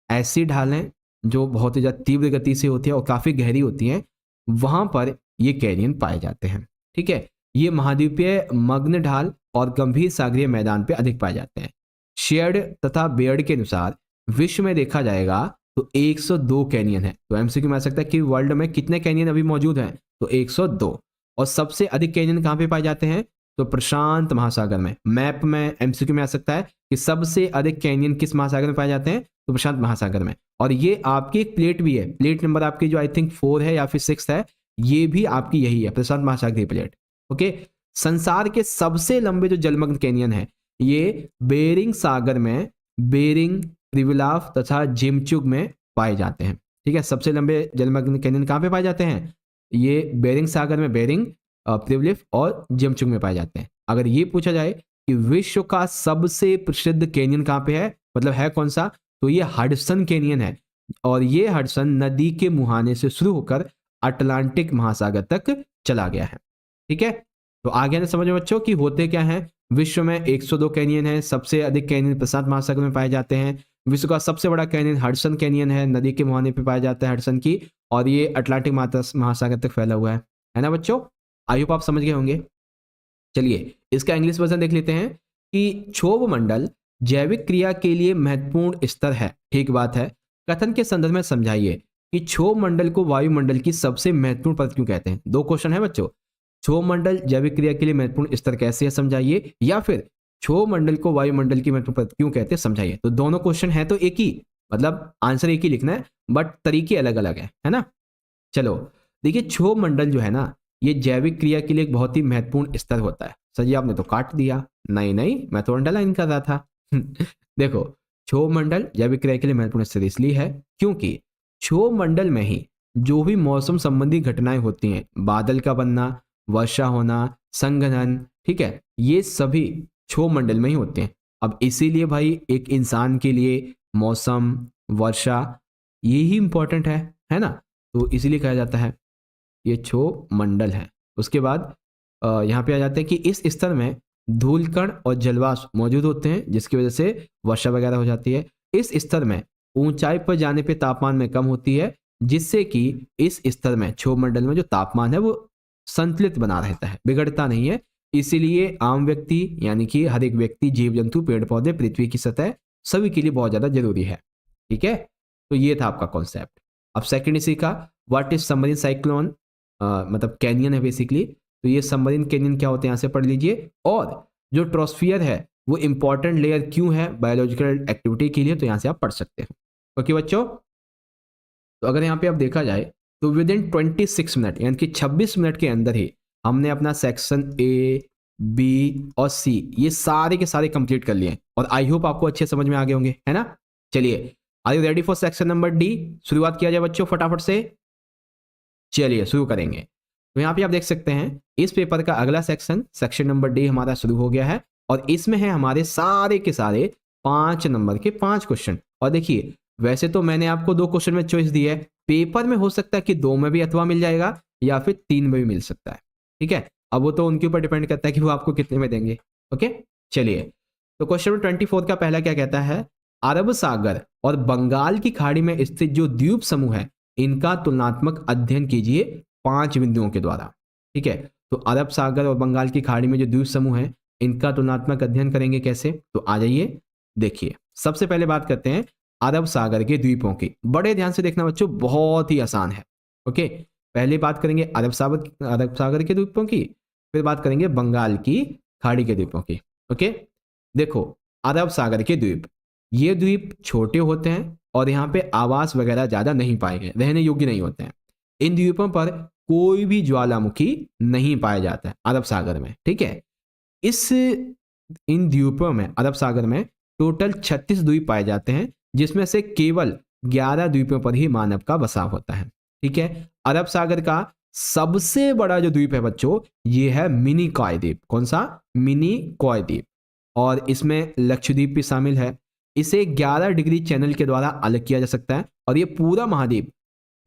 ऐसी ढालें जो बहुत ही ज्यादा तीव्र गति से होती है और काफी गहरी होती हैं, वहां पर ये कैनियन पाए जाते हैं, ठीक है। ये महाद्वीपीय मग्न ढाल और गंभीर सागरीय मैदान पे अधिक पाए जाते हैं। शेयर्ड तथा बेयर्ड के अनुसार विश्व में देखा जाएगा तो 102 कैनियन है। तो एमसीक्यू में आ सकता है कि वर्ल्ड में कितने कैनियन अभी मौजूद हैं, तो 102। और सबसे अधिक कैनियन कहाँ पे पाए जाते हैं, तो प्रशांत महासागर में। मैप में एमसीक्यू में आ सकता है कि सबसे अधिक कैनियन किस महासागर में पाए जाते हैं, तो प्रशांत महासागर में। और ये आपकी एक प्लेट भी है, प्लेट नंबर आपकी जो आई थिंक 4 है या फिर 6 है, ये भी आपकी यही है, प्रशांत महासागरीय प्लेट, ओके। संसार के सबसे लंबे जो जलमग्न कैनियन है ये बेरिंग सागर में, बेरिंग, प्रिविलाफ तथा जिमचुग में पाए जाते हैं, ठीक है। सबसे लंबे जलमग्न कैनियन कहाँ पे पाए जाते हैं, ये बेरिंग सागर में, बेरिंग, प्रिविलिफ और जिमचुग में पाए जाते हैं। अगर ये पूछा जाए कि विश्व का सबसे प्रसिद्ध कैनियन कहाँ पे है, मतलब है कौन सा, तो ये हडसन कैनियन है। और ये हडसन नदी के मुहाने से शुरू होकर अटलांटिक महासागर तक चला गया है, ठीक है। तो आगे समझो बच्चों कि होते क्या है। विश्व में 102 कैनियन है, सबसे अधिक कैनियन प्रशांत महासागर में पाए जाते हैं। विश्व का सबसे बड़ा कैनियन हडसन कैनियन है, नदी के मुहाने पे पाया जाता है हडसन की, और ये अटलांटिक महासागर तक फैला हुआ है ना बच्चों। आई होप आप समझ गए होंगे। चलिए, इसका इंग्लिश वर्जन देख लेते हैं कि क्षोभ मंडल जैविक क्रिया के लिए महत्वपूर्ण स्तर है, ठीक बात है। कथन के संदर्भ में समझाइए कि क्षोभ मंडल को वायुमंडल की सबसे महत्वपूर्ण परत क्यों कहते हैं। 2 क्वेश्चन है बच्चों। क्षोभ मंडल जैविक क्रिया के लिए महत्वपूर्ण स्तर कैसे है समझाइए, या फिर क्षोभ मंडल को वायुमंडल की महत्वपूर्ण परत क्यों कहते हैं समझाइए। तो दोनों क्वेश्चन है तो एक ही, मतलब आंसर एक ही लिखना है, बट तरीके अलग अलग है ना। चलो देखिए, क्षोभ मंडल जो है ना, ये जैविक क्रिया के लिए एक बहुत ही महत्वपूर्ण स्तर होता है। सर जी आपने तो काट दिया, नहीं मैं तो अंडरलाइन कर रहा था। देखो, क्षोभ मंडल जैविक क्रिया के लिए महत्वपूर्ण स्तर इसलिए है क्योंकि क्षोभ मंडल में ही जो भी मौसम संबंधी घटनाएं होती हैं, बादल का बनना, वर्षा होना, संघनन, ठीक है, ये सभी क्षोभ मंडल में ही होते हैं। अब इसीलिए भाई एक इंसान के लिए मौसम, वर्षा, ये ही इंपॉर्टेंट है ना। तो इसीलिए कहा जाता है ये क्षोभ मंडल है। उसके बाद यहाँ पे आ जाते हैं कि इस स्तर में धूलकण और जलवाष्प मौजूद होते हैं, जिसकी वजह से वर्षा वगैरह हो जाती है। इस स्तर में ऊंचाई पर जाने पे तापमान में कम होती है, जिससे कि इस स्तर में क्षोभ मंडल में जो तापमान है वो संतुलित बना रहता है, बिगड़ता नहीं है। इसीलिए आम व्यक्ति यानी कि हर एक व्यक्ति, जीव जंतु, पेड़ पौधे, पृथ्वी की सतह, सभी के लिए बहुत ज्यादा जरूरी है, ठीक है। तो ये था आपका कॉन्सेप्ट। अब सेकंड इसी का, व्हाट इज सबमरीन साइक्लोन, मतलब कैनियन है बेसिकली। तो ये सबमरीन कैनियन क्या होते हैं यहाँ से पढ़ लीजिए। और जो ट्रोस्फियर है वो इंपॉर्टेंट लेयर क्यों है बायोलॉजिकल एक्टिविटी के लिए, तो यहाँ से आप पढ़ सकते हैं। ओके बच्चों। तो अगर यहाँ पे आप देखा जाए तो विद इन 26 मिनट यानी कि 26 मिनट के अंदर ही हमने अपना सेक्शन ए, बी और सी ये सारे के सारे कंप्लीट कर लिए और आई होप आपको अच्छे समझ में आ गए होंगे, है ना। चलिए, are you ready for section number D? शुरुआत किया जाए बच्चों फटाफट से। चलिए शुरू करेंगे। तो यहाँ पे आप देख सकते हैं इस पेपर का अगला सेक्शन नंबर डी हमारा शुरू हो गया है और इसमें है हमारे सारे के सारे 5 नंबर के 5 क्वेश्चन। और देखिए, वैसे तो मैंने आपको 2 क्वेश्चन में चॉइस दी है, पेपर में हो सकता है कि 2 में भी अथवा मिल जाएगा या फिर 3 में भी मिल सकता है, ठीक है। अब वो तो उनके ऊपर डिपेंड करता है कि वो आपको कितने में देंगे। ओके, चलिए, तो क्वेश्चन नंबर 24 का पहला क्या कहता है? अरब सागर और बंगाल की खाड़ी में स्थित जो द्वीप समूह है इनका तुलनात्मक अध्ययन कीजिए 5 बिंदुओं के द्वारा, ठीक है। तो अरब सागर और बंगाल की खाड़ी में जो द्वीप समूह है इनका तुलनात्मक अध्ययन करेंगे कैसे? तो आ जाइए, देखिए सबसे पहले बात करते हैं अरब सागर के द्वीपों की। बड़े ध्यान से देखना बच्चों, बहुत ही आसान है। ओके, पहले बात करेंगे अरब सागर के द्वीपों की, फिर बात करेंगे बंगाल की खाड़ी के द्वीपों की। ओके, देखो अरब सागर के द्वीप, ये द्वीप छोटे होते हैं और यहाँ पे आवास वगैरह ज्यादा नहीं पाए गए, रहने योग्य नहीं होते हैं। इन द्वीपों पर कोई भी ज्वालामुखी नहीं पाया जाता है अरब सागर में, ठीक है। इन द्वीपों में अरब सागर में टोटल 36 द्वीप पाए जाते हैं जिसमें से केवल 11 द्वीपों पर ही मानव का बसाव होता है, ठीक है। अरब सागर का सबसे बड़ा जो द्वीप है बच्चों ये है मिनी कॉय द्वीप। कौन सा? मिनी कॉय द्वीप। और इसमें लक्षद्वीप भी शामिल है। इसे 11 डिग्री चैनल के द्वारा अलग किया जा सकता है और ये पूरा महाद्वीप,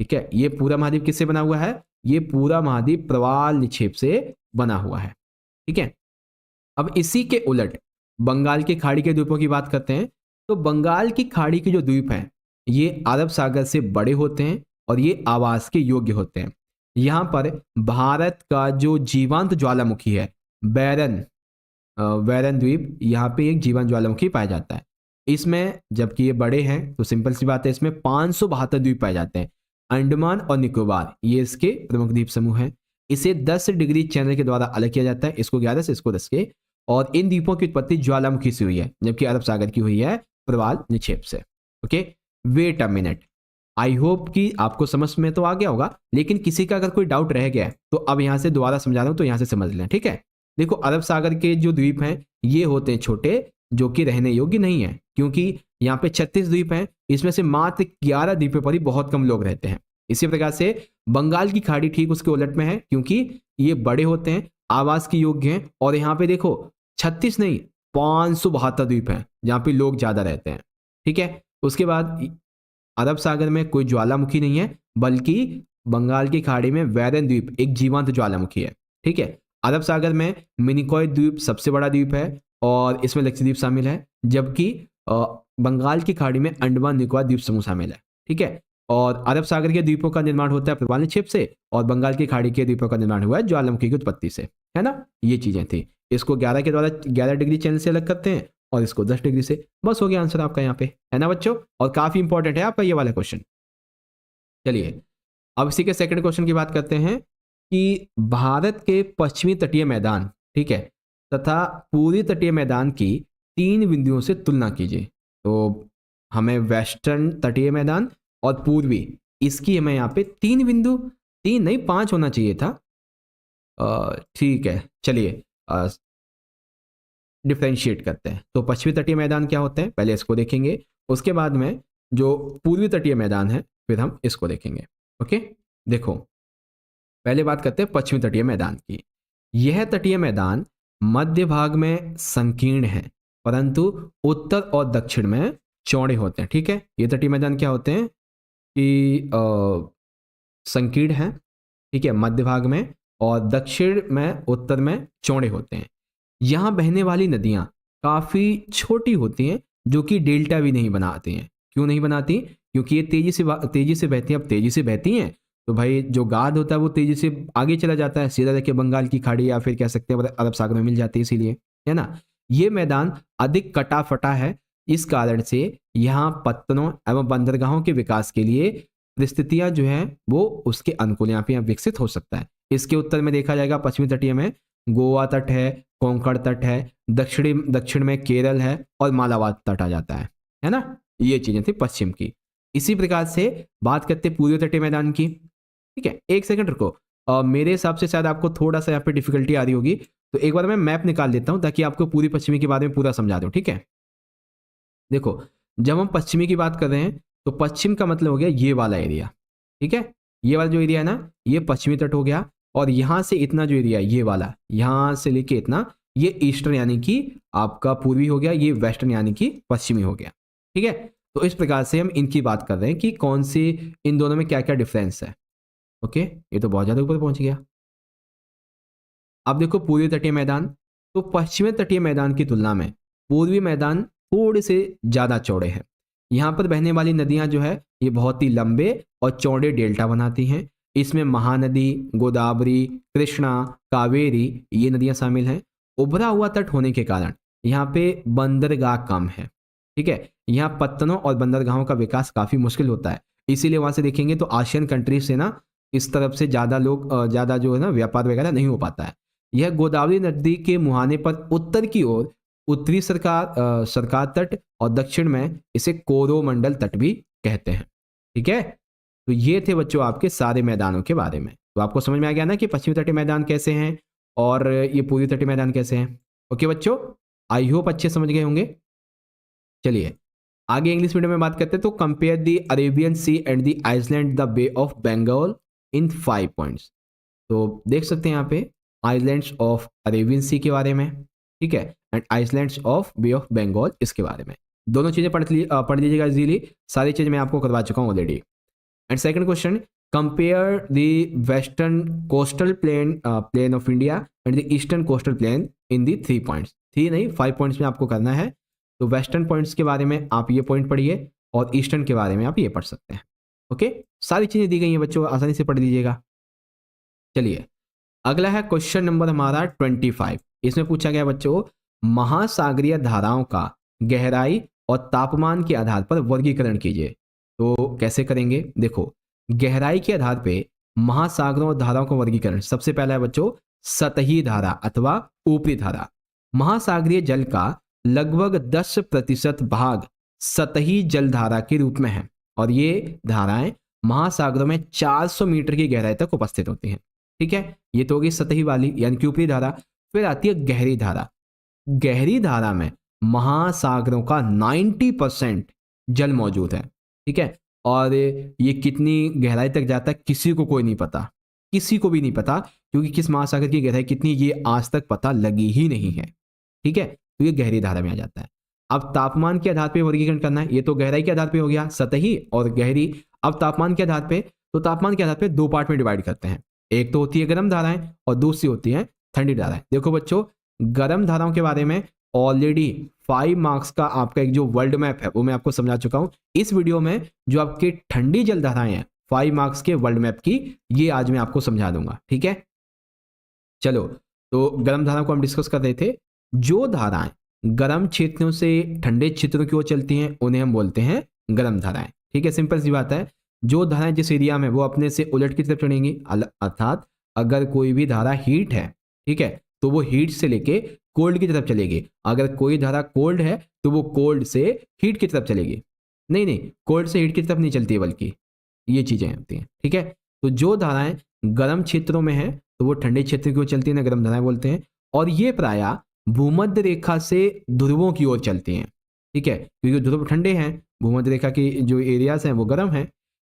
ठीक है, ये पूरा महाद्वीप किससे बना हुआ है? ये पूरा महाद्वीप प्रवाल निक्षेप से बना हुआ है, ठीक है। अब इसी के उलट बंगाल की खाड़ी के द्वीपों की बात करते हैं। तो बंगाल की खाड़ी के जो द्वीप हैं ये अरब सागर से बड़े होते हैं और ये आवास के योग्य होते हैं। यहाँ पर भारत का जो जीवंत ज्वालामुखी है बैरन द्वीप, यहाँ पे एक जीवंत ज्वालामुखी पाया जाता है। इसमें जबकि ये बड़े हैं तो सिंपल सी बात है, इसमें 572 द्वीप पाए जाते हैं। अंडमान और निकोबार ये इसके प्रमुख द्वीप समूह हैं। इसे 10 डिग्री चैनल के द्वारा अलग किया जाता है, इसको 11 से इसको 10 के। और इन द्वीपों की उत्पत्ति ज्वालामुखी से हुई है जबकि अरब सागर की हुई है प्रवाल निक्षेप से। Okay, wait a minute, I hope कि आपको समझ में तो आ गया होगा, लेकिन किसी का अगर कोई डाउट रह गया है तो अब यहां से दोबारा समझा रहा हूं तो यहां से समझ लें, ठीक है। देखो अरब सागर के जो द्वीप हैं ये होते हैं छोटे जो कि रहने योग्य नहीं है, क्योंकि यहाँ पे 36 द्वीप हैं, इसमें से मात्र 11 द्वीपों पर ही बहुत कम लोग रहते हैं। इसी प्रकार से बंगाल की खाड़ी ठीक उसके उलट में है, क्योंकि ये बड़े होते हैं, आवास के योग्य हैं और यहाँ पे देखो 36 नहीं 572 द्वीप हैं जहाँ पे लोग ज्यादा रहते हैं, ठीक है। उसके बाद अरब सागर में कोई ज्वालामुखी नहीं है, बल्कि बंगाल की खाड़ी में बैरन द्वीप एक जीवंत ज्वालामुखी है, ठीक है। अरब सागर में मिनिकॉय द्वीप सबसे बड़ा द्वीप है और इसमें लक्षद्वीप शामिल है, जबकि बंगाल की खाड़ी में अंडमान निकोबार द्वीप समूह शामिल है, ठीक है। और अरब सागर के द्वीपों का निर्माण होता है प्रवाल निक्षेप से और बंगाल की खाड़ी के द्वीपों का निर्माण हुआ है ज्वालामुखी की उत्पत्ति से, है ना। ये चीजें थी। इसको 11 के द्वारा 11 डिग्री चैनल से अलग करते हैं और इसको 10 डिग्री से। बस हो गया आंसर आपका यहाँ पे, है ना बच्चों। और काफी इंपॉर्टेंट है आपका ये वाला क्वेश्चन। चलिए अब इसी के सेकंड क्वेश्चन की बात करते हैं कि भारत के पश्चिमी तटीय मैदान, ठीक है, तथा पूर्वी तटीय मैदान की 3 बिंदुओं से तुलना कीजिए। तो हमें वेस्टर्न तटीय मैदान और पूर्वी, इसकी हमें यहाँ पे 3 बिंदु, 3 नहीं 5 होना चाहिए था, ठीक है। चलिए डिफ्रेंशिएट करते हैं। तो पश्चिमी तटीय मैदान क्या होते हैं पहले इसको देखेंगे, उसके बाद में जो पूर्वी तटीय मैदान है फिर हम इसको देखेंगे। ओके, देखो पहले बात करते हैं पश्चिमी तटीय मैदान की। यह तटीय मैदान मध्य भाग में संकीर्ण है परंतु उत्तर और दक्षिण में चौड़े होते हैं, ठीक है। ये तटीय मैदान क्या होते हैं कि संकीर्ण है, ठीक है, मध्य भाग में, और दक्षिण में उत्तर में चौड़े होते हैं। यहाँ बहने वाली नदियाँ काफ़ी छोटी होती हैं जो कि डेल्टा भी नहीं बनाती हैं। क्यों नहीं बनाती? क्योंकि ये तेजी से बहती हैं। अब तेजी से बहती हैं तो भाई जो गाद होता है वो तेजी से आगे चला जाता है, सीधा जाके बंगाल की खाड़ी या फिर कह सकते हैं अरब सागर में मिल जाती है, इसीलिए, है ना। ये मैदान अधिक कटा फटा है, इस कारण से यहाँ पत्तनों एवं बंदरगाहों के विकास के लिए परिस्थितियां जो है वो उसके अनुकूल यहाँ पे विकसित हो सकता है। इसके उत्तर में देखा जाएगा पश्चिमी तटीय में गोवा तट है, कोंकण तट है, दक्षिण में केरल है और मालाबार तट आ जाता है ना। ये चीजें थी पश्चिम की। इसी प्रकार से बात करते पूर्वी तटीय मैदान की। ठीक है, एक सेकंड रुको, मेरे हिसाब से शायद आपको थोड़ा सा यहाँ पे डिफिकल्टी आ रही होगी, तो एक बार मैं मैप निकाल लेता हूँ ताकि आपको पूर्वी पश्चिमी के बारे में पूरा समझा दूँ। ठीक है, देखो जब हम पश्चिमी की बात कर रहे हैं तो पश्चिम का मतलब हो गया ये वाला एरिया। ठीक है, ये वाला जो एरिया है ना, ये पश्चिमी तट हो गया, और यहां से इतना जो एरिया है ये वाला, यहां से लेके इतना, ये ईस्टर्न यानी कि आपका पूर्वी हो गया, ये वेस्टर्न यानी कि पश्चिमी हो गया। ठीक है, तो इस प्रकार से हम इनकी बात कर रहे हैं कि कौन सी, इन दोनों में क्या क्या डिफरेंस है। ओके, ये तो बहुत ज्यादा ऊपर पहुंच गया। अब देखो पूर्वी तटीय मैदान, तो पश्चिमी तटीय मैदान की तुलना में पूर्वी मैदान थोड़े से ज्यादा चौड़े हैं। यहाँ पर बहने वाली नदियां जो है ये बहुत ही लंबे और चौड़े डेल्टा बनाती हैं। इसमें महानदी, गोदावरी, कृष्णा, कावेरी ये नदियां शामिल हैं। उभरा हुआ तट होने के कारण यहाँ पे बंदरगाह कम है। ठीक है, यहाँ पत्तनों और बंदरगाहों का विकास काफी मुश्किल होता है, इसीलिए वहां से देखेंगे तो आसियान कंट्रीज से ना इस तरफ से ज्यादा लोग ज्यादा जो है ना व्यापार वगैरह नहीं हो पाता है। यह गोदावरी नदी के मुहाने पर उत्तर की ओर उत्तरी सरकार तट और दक्षिण में इसे कोरोमंडल तट भी कहते हैं। ठीक है, तो ये थे बच्चों आपके सारे मैदानों के बारे में। तो आपको समझ में आ गया ना कि पश्चिमी तटीय मैदान कैसे हैं और ये पूर्वी तटीय मैदान कैसे हैं। ओके बच्चों, आई होप अच्छे समझ गए होंगे। चलिए आगे इंग्लिश मीडियम में बात करते हैं। तो compare the Arabian Sea and the island the Bay of Bengal in 5 points. तो देख सकते हैं यहाँ पे आइलैंड्स ऑफ अरेबियन सी के बारे में, ठीक है, and islands of Bay of Bengal इसके बारे में। दोनों चीजें पढ़ लीजिएगा इजीली, सारी चीजें मैं आपको करवा चुका हूँ already. And second question, compare the western coastal plain of India and the eastern coastal plain in the 3 points. 3 नहीं 5 पॉइंट्स में आपको करना है। तो वेस्टर्न पॉइंट्स के बारे में आप ये पॉइंट पढ़िए और ईस्टर्न के बारे में आप ये पढ़ सकते हैं। ओके, सारी चीजें दी गई हैं बच्चों, आसानी से पढ़ लीजिएगा। चलिए अगला है क्वेश्चन नंबर हमारा 25। इसमें पूछा गया बच्चों, महासागरीय धाराओं का गहराई और तापमान के आधार पर वर्गीकरण कीजिए। तो कैसे करेंगे, देखो गहराई के आधार पे महासागरों और धाराओं का वर्गीकरण, सबसे पहला है बच्चों सतही धारा अथवा ऊपरी धारा। महासागरीय जल का लगभग 10% भाग सतही जलधारा के रूप में है और ये धाराएं महासागरों में 400 मीटर की गहराई तक उपस्थित होती हैं। ठीक है, ये तो होगी सतही वाली यानी कि ऊपरी धारा। फिर आती है गहरी धारा। गहरी धारा में महासागरों का 90% जल मौजूद है। ठीक है, और ये कितनी गहराई तक जाता है किसी को कोई नहीं पता, किसी को भी नहीं पता, क्योंकि किस महासागर की गहराई कितनी ये आज तक पता लगी ही नहीं है। ठीक है, तो ये गहरी धारा में आ जाता है। अब तापमान के आधार पे वर्गीकरण करना है, ये तो गहराई के आधार पे हो गया सतही और गहरी। अब तापमान के आधार पे, तो तापमान के आधार पे 2 पार्ट में डिवाइड करते हैं। एक तो होती है गर्म धाराएं और दूसरी होती है ठंडी धाराएं। देखो बच्चों, गर्म धाराओं के बारे में ऑलरेडी 5 मार्क्स का आपका एक जो वर्ल्ड मैप है वो मैं आपको समझा चुका हूं। इस वीडियो में जो आपके ठंडी जल धाराएं हैं 5 मार्क्स के वर्ल्ड मैप की, ये आज मैं आपको समझा दूंगा। ठीक है, चलो तो गर्म धाराओं को हम डिस्कस कर रहे थे। जो धाराएं गर्म क्षेत्रों से ठंडे क्षेत्रों की ओर चलती हैं उन्हें हम बोलते हैं गर्म धाराएं। ठीक है, सिंपल सी बात है। जो धाराएं जिस एरिया में वो अपने से उलट की तरफ चढ़ेंगी, अर्थात अगर कोई भी धारा हीट है, ठीक है, तो वो हीट से लेके कोल्ड की तरफ चलेगी। अगर कोई धारा कोल्ड है तो वो कोल्ड से हीट की तरफ चलेगी। नहीं, कोल्ड से हीट की तरफ नहीं चलती है, बल्कि ये चीजें होती हैं। ठीक है, तो जो धाराएं गर्म क्षेत्रों में है तो वो ठंडे क्षेत्र की ओर चलती है ना, गर्म धाराएं बोलते हैं। और ये प्रायः भूमध्य रेखा से ध्रुवों की ओर चलती हैं। ठीक है, क्योंकि ध्रुव ठंडे हैं, भूमध्य रेखा की जो एरियाज हैं वो गर्म हैं।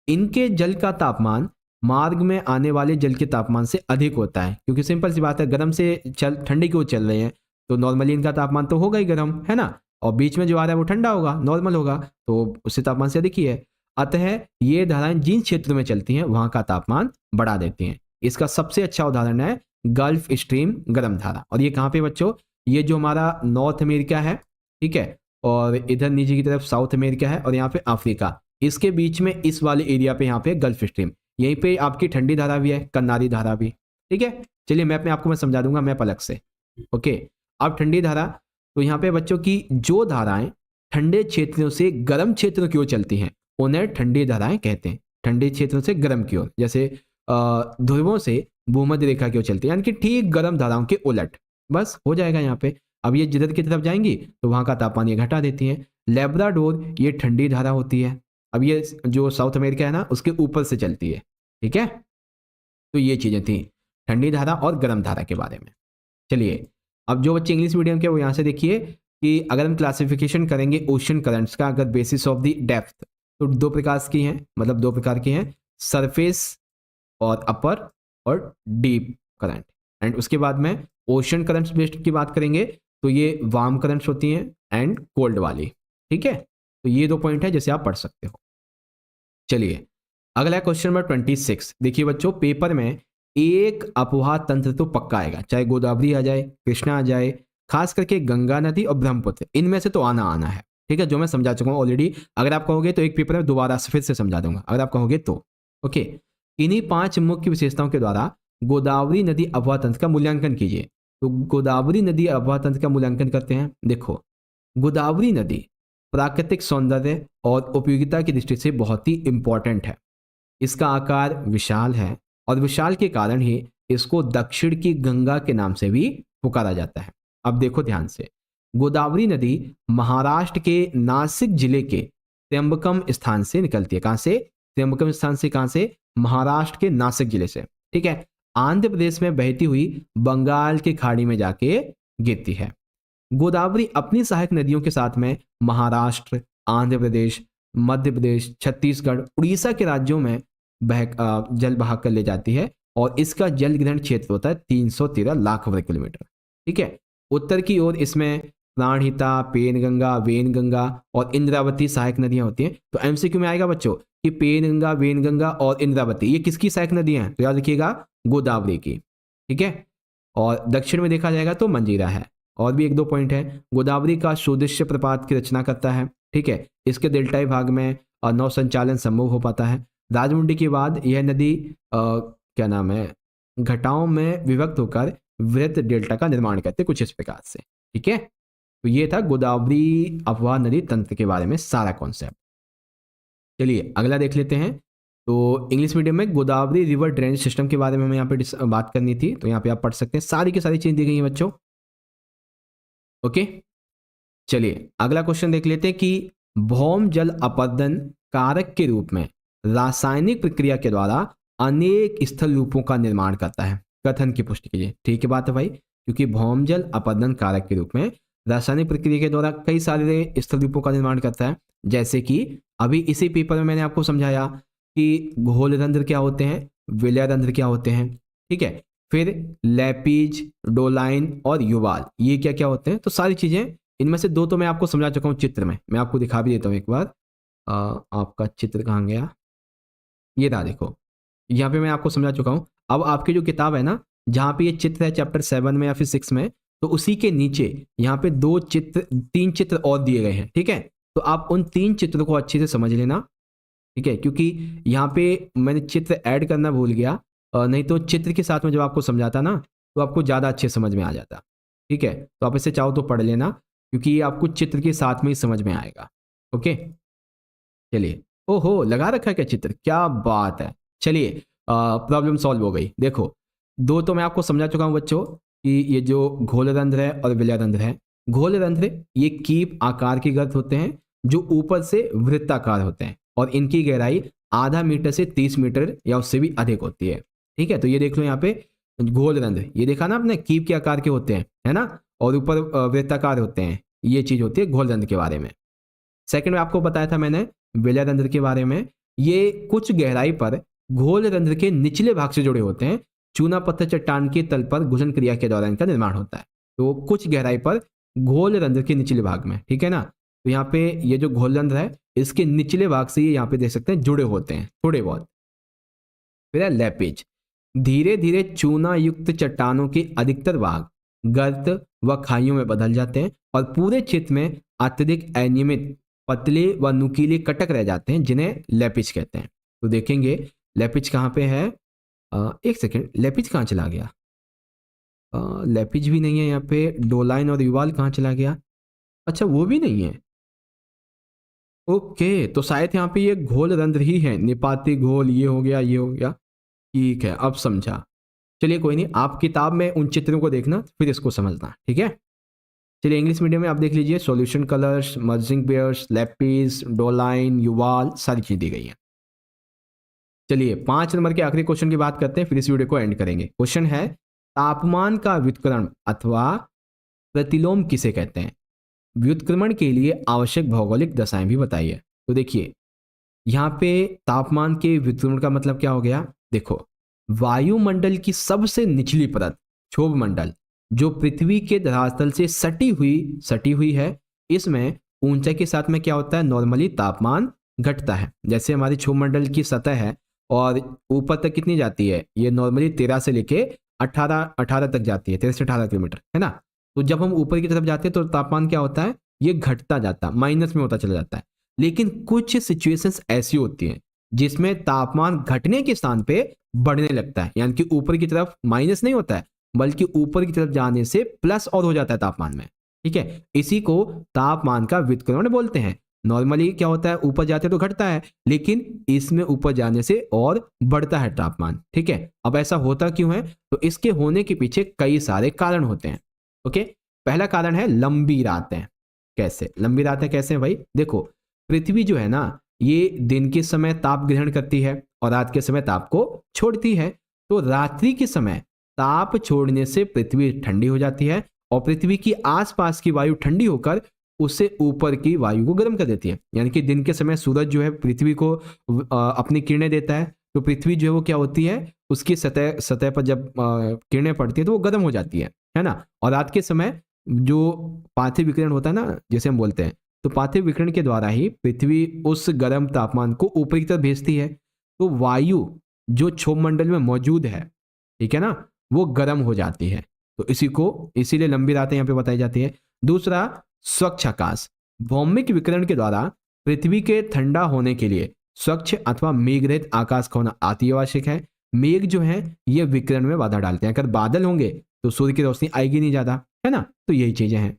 इनके जल का तापमान मार्ग में आने वाले जल के तापमान से अधिक होता है, क्योंकि सिंपल सी बात है, गर्म से ठंडे की ओर चल रहे हैं तो नॉर्मली इनका तापमान तो होगा ही गर्म, है ना, और बीच में जो आ रहा है वो ठंडा होगा, नॉर्मल होगा, तो उससे तापमान से अधिक ही है। अतः ये धाराएं जिन क्षेत्रों में चलती हैं वहां का तापमान बढ़ा देती हैं। इसका सबसे अच्छा उदाहरण है गल्फ स्ट्रीम गर्म धारा। और ये कहाँ पे बच्चों, ये जो हमारा नॉर्थ अमेरिका है, ठीक है, और इधर नीचे की तरफ साउथ अमेरिका है और यहाँ पे अफ्रीका, इसके बीच में इस वाले एरिया पे यहाँ पे गल्फ स्ट्रीम, यहीं पे आपकी ठंडी धारा भी है, कन्नारी धारा भी। ठीक है, चलिए मैप में आपको मैं समझा दूंगा, मैप अलग से। ओके, अब ठंडी धारा, तो यहाँ पे बच्चों की जो धाराएं ठंडे क्षेत्रों से गर्म क्षेत्रों की ओर चलती हैं उन्हें ठंडी धाराएं कहते हैं। ठंडे क्षेत्रों से गर्म की ओर, जैसे ध्रुवों से भूमध्य रेखा की ओर चलती है, यानी कि ठीक गर्म धाराओं के उलट, बस हो जाएगा यहाँ पे। अब ये जिधर की तरफ जाएंगी तो वहां का तापमान ये घटा देती है। लेब्राडोर ये ठंडी धारा होती है। अब ये जो साउथ अमेरिका है ना उसके ऊपर से चलती है, ठीक है। तो ये चीज़ें थी ठंडी धारा और गर्म धारा के बारे में। चलिए अब जो बच्चे इंग्लिश मीडियम के वो यहाँ से देखिए कि अगर हम क्लासिफिकेशन करेंगे ओशन करंट्स का अगर बेसिस ऑफ द डेप्थ, तो दो प्रकार की हैं, मतलब दो प्रकार की हैं, सरफेस और अपर और डीप करंट। एंड उसके बाद में ओशन करंट्स बेस्ड की बात करेंगे तो ये वार्म करंट्स होती हैं एंड कोल्ड वाली, ठीक है। तो ये दो पॉइंट है जैसे आप पढ़ सकते हो। चलिए अगला क्वेश्चन नंबर 26। देखिए बच्चों पेपर में एक अपवाह तंत्र तो पक्का आएगा, चाहे गोदावरी आ जाए, कृष्णा आ जाए, खास करके गंगा नदी और ब्रह्मपुत्र, इनमें से तो आना आना है, ठीक है, जो मैं समझा चुका हूँ ऑलरेडी। अगर आप कहोगे तो एक पेपर में दोबारा फिर से समझा दूंगा, अगर आप कहोगे तो। ओके, इन्हीं 5 मुख्य विशेषताओं के द्वारा गोदावरी नदी अपवाह तंत्र का मूल्यांकन कीजिए। तो गोदावरी नदी अपवाह तंत्र का मूल्यांकन करते हैं। देखो गोदावरी नदी प्राकृतिक सौंदर्य और उपयोगिता की दृष्टि से बहुत ही इंपॉर्टेंट है। इसका आकार विशाल है और विशाल के कारण ही इसको दक्षिण की गंगा के नाम से भी पुकारा जाता है। अब देखो ध्यान से, गोदावरी नदी महाराष्ट्र के नासिक जिले के त्र्यंबकम स्थान से निकलती है। कहां से? त्र्यंबकम स्थान से। कहां से? महाराष्ट्र के नासिक जिले से, ठीक है। आंध्र प्रदेश में बहती हुई बंगाल की खाड़ी में जाके गिरती है। गोदावरी अपनी सहायक नदियों के साथ में महाराष्ट्र, आंध्र प्रदेश, मध्य प्रदेश, छत्तीसगढ़, उड़ीसा के राज्यों में जल बहा कर ले जाती है और इसका जल ग्रहण क्षेत्र होता है 313 लाख वर्ग किलोमीटर, ठीक है। उत्तर की ओर इसमें प्राणहिता, पेनगंगा, वेनगंगा और इंद्रावती सहायक नदियां होती हैं। तो एमसीक्यू में आएगा बच्चों कि पेनगंगा, वेनगंगा और इंद्रावती ये किसकी सहायक नदियां हैं? तो याद रखिएगा गोदावरी की, ठीक है। और दक्षिण में देखा जाएगा तो मंजीरा है। और भी एक दो पॉइंट है, गोदावरी का सुदृश्य प्रपात की रचना करता है, ठीक है। इसके डेल्टाई भाग में नौ संचालन संभव हो पाता है। राजमुंडी के बाद यह नदी क्या नाम है, घटाओं में विभक्त होकर वृहत डेल्टा का निर्माण करते कुछ इस प्रकार से, ठीक है। तो ये था गोदावरी अपवाह नदी तंत्र के बारे में सारा कॉन्सेप्ट। चलिए अगला देख लेते हैं। तो इंग्लिश मीडियम में गोदावरी रिवर ड्रेनेज सिस्टम के बारे में हमें यहाँ पे बात करनी थी, तो यहाँ पे आप पढ़ सकते हैं, सारी की सारी चीजें दी गई हैं बच्चों। ओके, चलिए अगला क्वेश्चन देख लेते हैं कि भौम जल अपरदन कारक के रूप में रासायनिक प्रक्रिया के द्वारा अनेक स्थल रूपों का निर्माण करता है। कथन की पुष्टि कीजिए। ठीक है बात है भाई, क्योंकि भौम जल अपरदन कारक के रूप में रासायनिक प्रक्रिया के द्वारा कई सारे स्थल रूपों का निर्माण करता है। जैसे कि अभी इसी पेपर में मैंने आपको समझाया कि घोलरंध्र क्या होते हैं, विलयरंध्र क्या होते हैं, ठीक है। फिर लैपीज, डोलाइन और युवाल ये क्या क्या होते हैं। तो सारी चीजें, इनमें से दो तो मैं आपको समझा चुका हूँ चित्र में, मैं आपको दिखा भी देता हूँ एक बार। आपका चित्र कहाँ गया? ये रहा, देखो यहाँ पे मैं आपको समझा चुका हूँ। अब आपकी जो किताब है ना, जहाँ पे ये चित्र है चैप्टर 7 में या फिर 6 में, तो उसी के नीचे यहाँ पे 3 चित्र और दिए गए हैं, ठीक है। तो आप उन 3 चित्रों को अच्छे से समझ लेना, ठीक है, क्योंकि यहाँ पे मैंने चित्र ऐड करना भूल गया, नहीं तो चित्र के साथ में जब आपको समझाता ना तो आपको ज़्यादा अच्छे समझ में आ जाता, ठीक है। तो आप इसे चाहो तो पढ़ लेना, क्योंकि ये आपको चित्र के साथ में ही समझ में आएगा। ओके, चलिए। ओहो, लगा रखा है क्या चित्र? क्या बात है। चलिए प्रॉब्लम सॉल्व हो गई। देखो दो तो मैं आपको समझा चुका हूँ बच्चों कि ये जो घोलरंध्र है और विलयरंध्र है। घोलरंध्र ये कीप आकार के गर्त होते हैं जो ऊपर से वृत्ताकार होते हैं और इनकी गहराई आधा मीटर से 30 मीटर या उससे भी अधिक होती है, ठीक है। तो ये देख लो यहाँ पे घोलरंध्र, ये देखा ना आपने, कीप के आकार के होते हैं, है ना, और ऊपर वृत्ताकार होते हैं। ये चीज होती है घोलरंध्र के बारे में। सेकंड में आपको बताया था मैंने विलयरंध्र के बारे में। ये कुछ गहराई पर घोलरंध्र के निचले भाग से जुड़े होते हैं। चूना पत्थर चट्टान के तल पर घुलन क्रिया के दौरान इनका निर्माण होता है। तो कुछ गहराई पर घोलरंध्र के निचले भाग में, ठीक है ना। तो यहाँ पे ये जो घोलरंध्र है इसके निचले भाग से ये यहाँ पे देख सकते हैं जुड़े होते हैं थोड़े बहुत। फिर है लैपेज। धीरे धीरे चूना युक्त चट्टानों के अधिकतर भाग गर्त व खाइयों में बदल जाते हैं और पूरे क्षेत्र में अत्यधिक अनियमित पतले व नुकीले कटक रह जाते हैं, जिन्हें लैपिज कहते हैं। तो देखेंगे लैपिज कहाँ पे है। एक सेकेंड, लैपिज कहाँ चला गया? लैपिज भी नहीं है यहाँ पे। डोलाइन और युवाल कहाँ चला गया? अच्छा वो भी नहीं है। ओके, तो शायद यहाँ पे ये घोलरंध्र ही है, निपाती घोल, ये हो गया ये हो गया, ठीक है, अब समझा। चलिए कोई नहीं, आप किताब में उन चित्रों को देखना फिर इसको समझना, ठीक है। चलिए इंग्लिश मीडियम में आप देख लीजिए, solution colours, merging pairs, Lapis, doline, Yuval, सारी चीज दी गई है। चलिए 5 नंबर के आखिरी क्वेश्चन की बात करते हैं, फिर इस वीडियो को एंड करेंगे। क्वेश्चन है, तापमान का व्युत्क्रमण अथवा प्रतिलोम किसे कहते हैं? व्युत्क्रमण के लिए आवश्यक भौगोलिक दशाएं भी बताइए। तो देखिए यहाँ पे तापमान के व्युत्क्रमण का मतलब क्या हो गया, देखो वायुमंडल की सबसे निचली परत क्षोभ मंडल जो पृथ्वी के धरातल से सटी हुई है, इसमें ऊंचाई के साथ में क्या होता है, नॉर्मली तापमान घटता है। जैसे हमारी क्षोभ मंडल की सतह है और ऊपर तक कितनी जाती है, ये नॉर्मली 13 से लेके 18 तक जाती है, 13 से 18 किलोमीटर, है ना। तो जब हम ऊपर की तरफ जाते हैं तो तापमान क्या होता है, ये घटता जाता है, माइनस में होता चला जाता है। लेकिन कुछ सिचुएशंस ऐसी होती हैं जिसमें तापमान घटने के स्थान पे बढ़ने लगता है, यानी कि ऊपर की तरफ माइनस नहीं होता है बल्कि ऊपर की तरफ जाने से प्लस और हो जाता है तापमान में, ठीक है। इसी को तापमान का व्युत्क्रमण बोलते हैं। नॉर्मली क्या होता है, ऊपर जाते तो घटता है, लेकिन इसमें ऊपर जाने से और बढ़ता है तापमान, ठीक है। अब ऐसा होता क्यों है, तो इसके होने के पीछे कई सारे कारण होते हैं। ओके, पहला कारण है लंबी रातें। कैसे लंबी रातें, कैसे भाई, देखो पृथ्वी जो है ना, ये दिन के समय ताप ग्रहण करती है और रात के समय ताप को छोड़ती है। तो रात्रि के समय ताप छोड़ने से पृथ्वी ठंडी हो जाती है और पृथ्वी की आसपास की वायु ठंडी होकर उससे ऊपर की वायु को गर्म कर देती है। यानी कि दिन के समय सूरज जो है पृथ्वी को अपनी किरणें देता है, तो पृथ्वी जो है वो क्या होती है, उसकी सतह पर जब किरणें पड़ती है तो वो गर्म हो जाती है ना। और रात के समय जो पार्थिव विकिरण होता है ना, जैसे हम बोलते हैं, तो पार्थिव विकिरण के द्वारा ही पृथ्वी उस गर्म तापमान को ऊपर की तरफ भेजती है। तो वायु जो क्षोभ मंडल में मौजूद है, ठीक है ना, वो गर्म हो जाती है। तो इसीलिए लंबी रातें यहाँ पे बताई जाती है। दूसरा, स्वच्छ आकाश। भौमिक विकिरण के द्वारा पृथ्वी के ठंडा होने के लिए स्वच्छ अथवा मेघ रहित आकाश का होना अति आवश्यक है। मेघ जो है ये विकिरण में बाधा डालते हैं, अगर बादल होंगे तो सूर्य की रोशनी आएगी नहीं ज्यादा, है ना। तो यही चीजें हैं।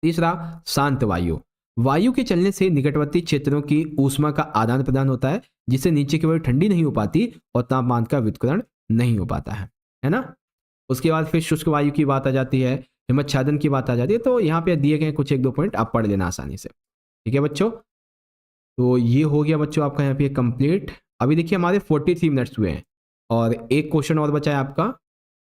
तीसरा, शांत वायु। वायु के चलने से निकटवर्ती क्षेत्रों की ऊष्मा का आदान प्रदान होता है, जिससे नीचे की वायु ठंडी नहीं हो पाती और तापमान का व्युत्क्रमण नहीं हो पाता है ना। उसके बाद फिर शुष्क वायु की बात आ जाती है, हिमच्छादन की बात आ जाती है। तो यहाँ पे दिए गए कुछ 1-2 पॉइंट आप पढ़ लेना आसानी से, ठीक है बच्चों। तो ये हो गया बच्चों आपका यहाँ पे कंप्लीट। अभी देखिए हमारे 43 मिनट्स हुए हैं और एक क्वेश्चन और बचा है आपका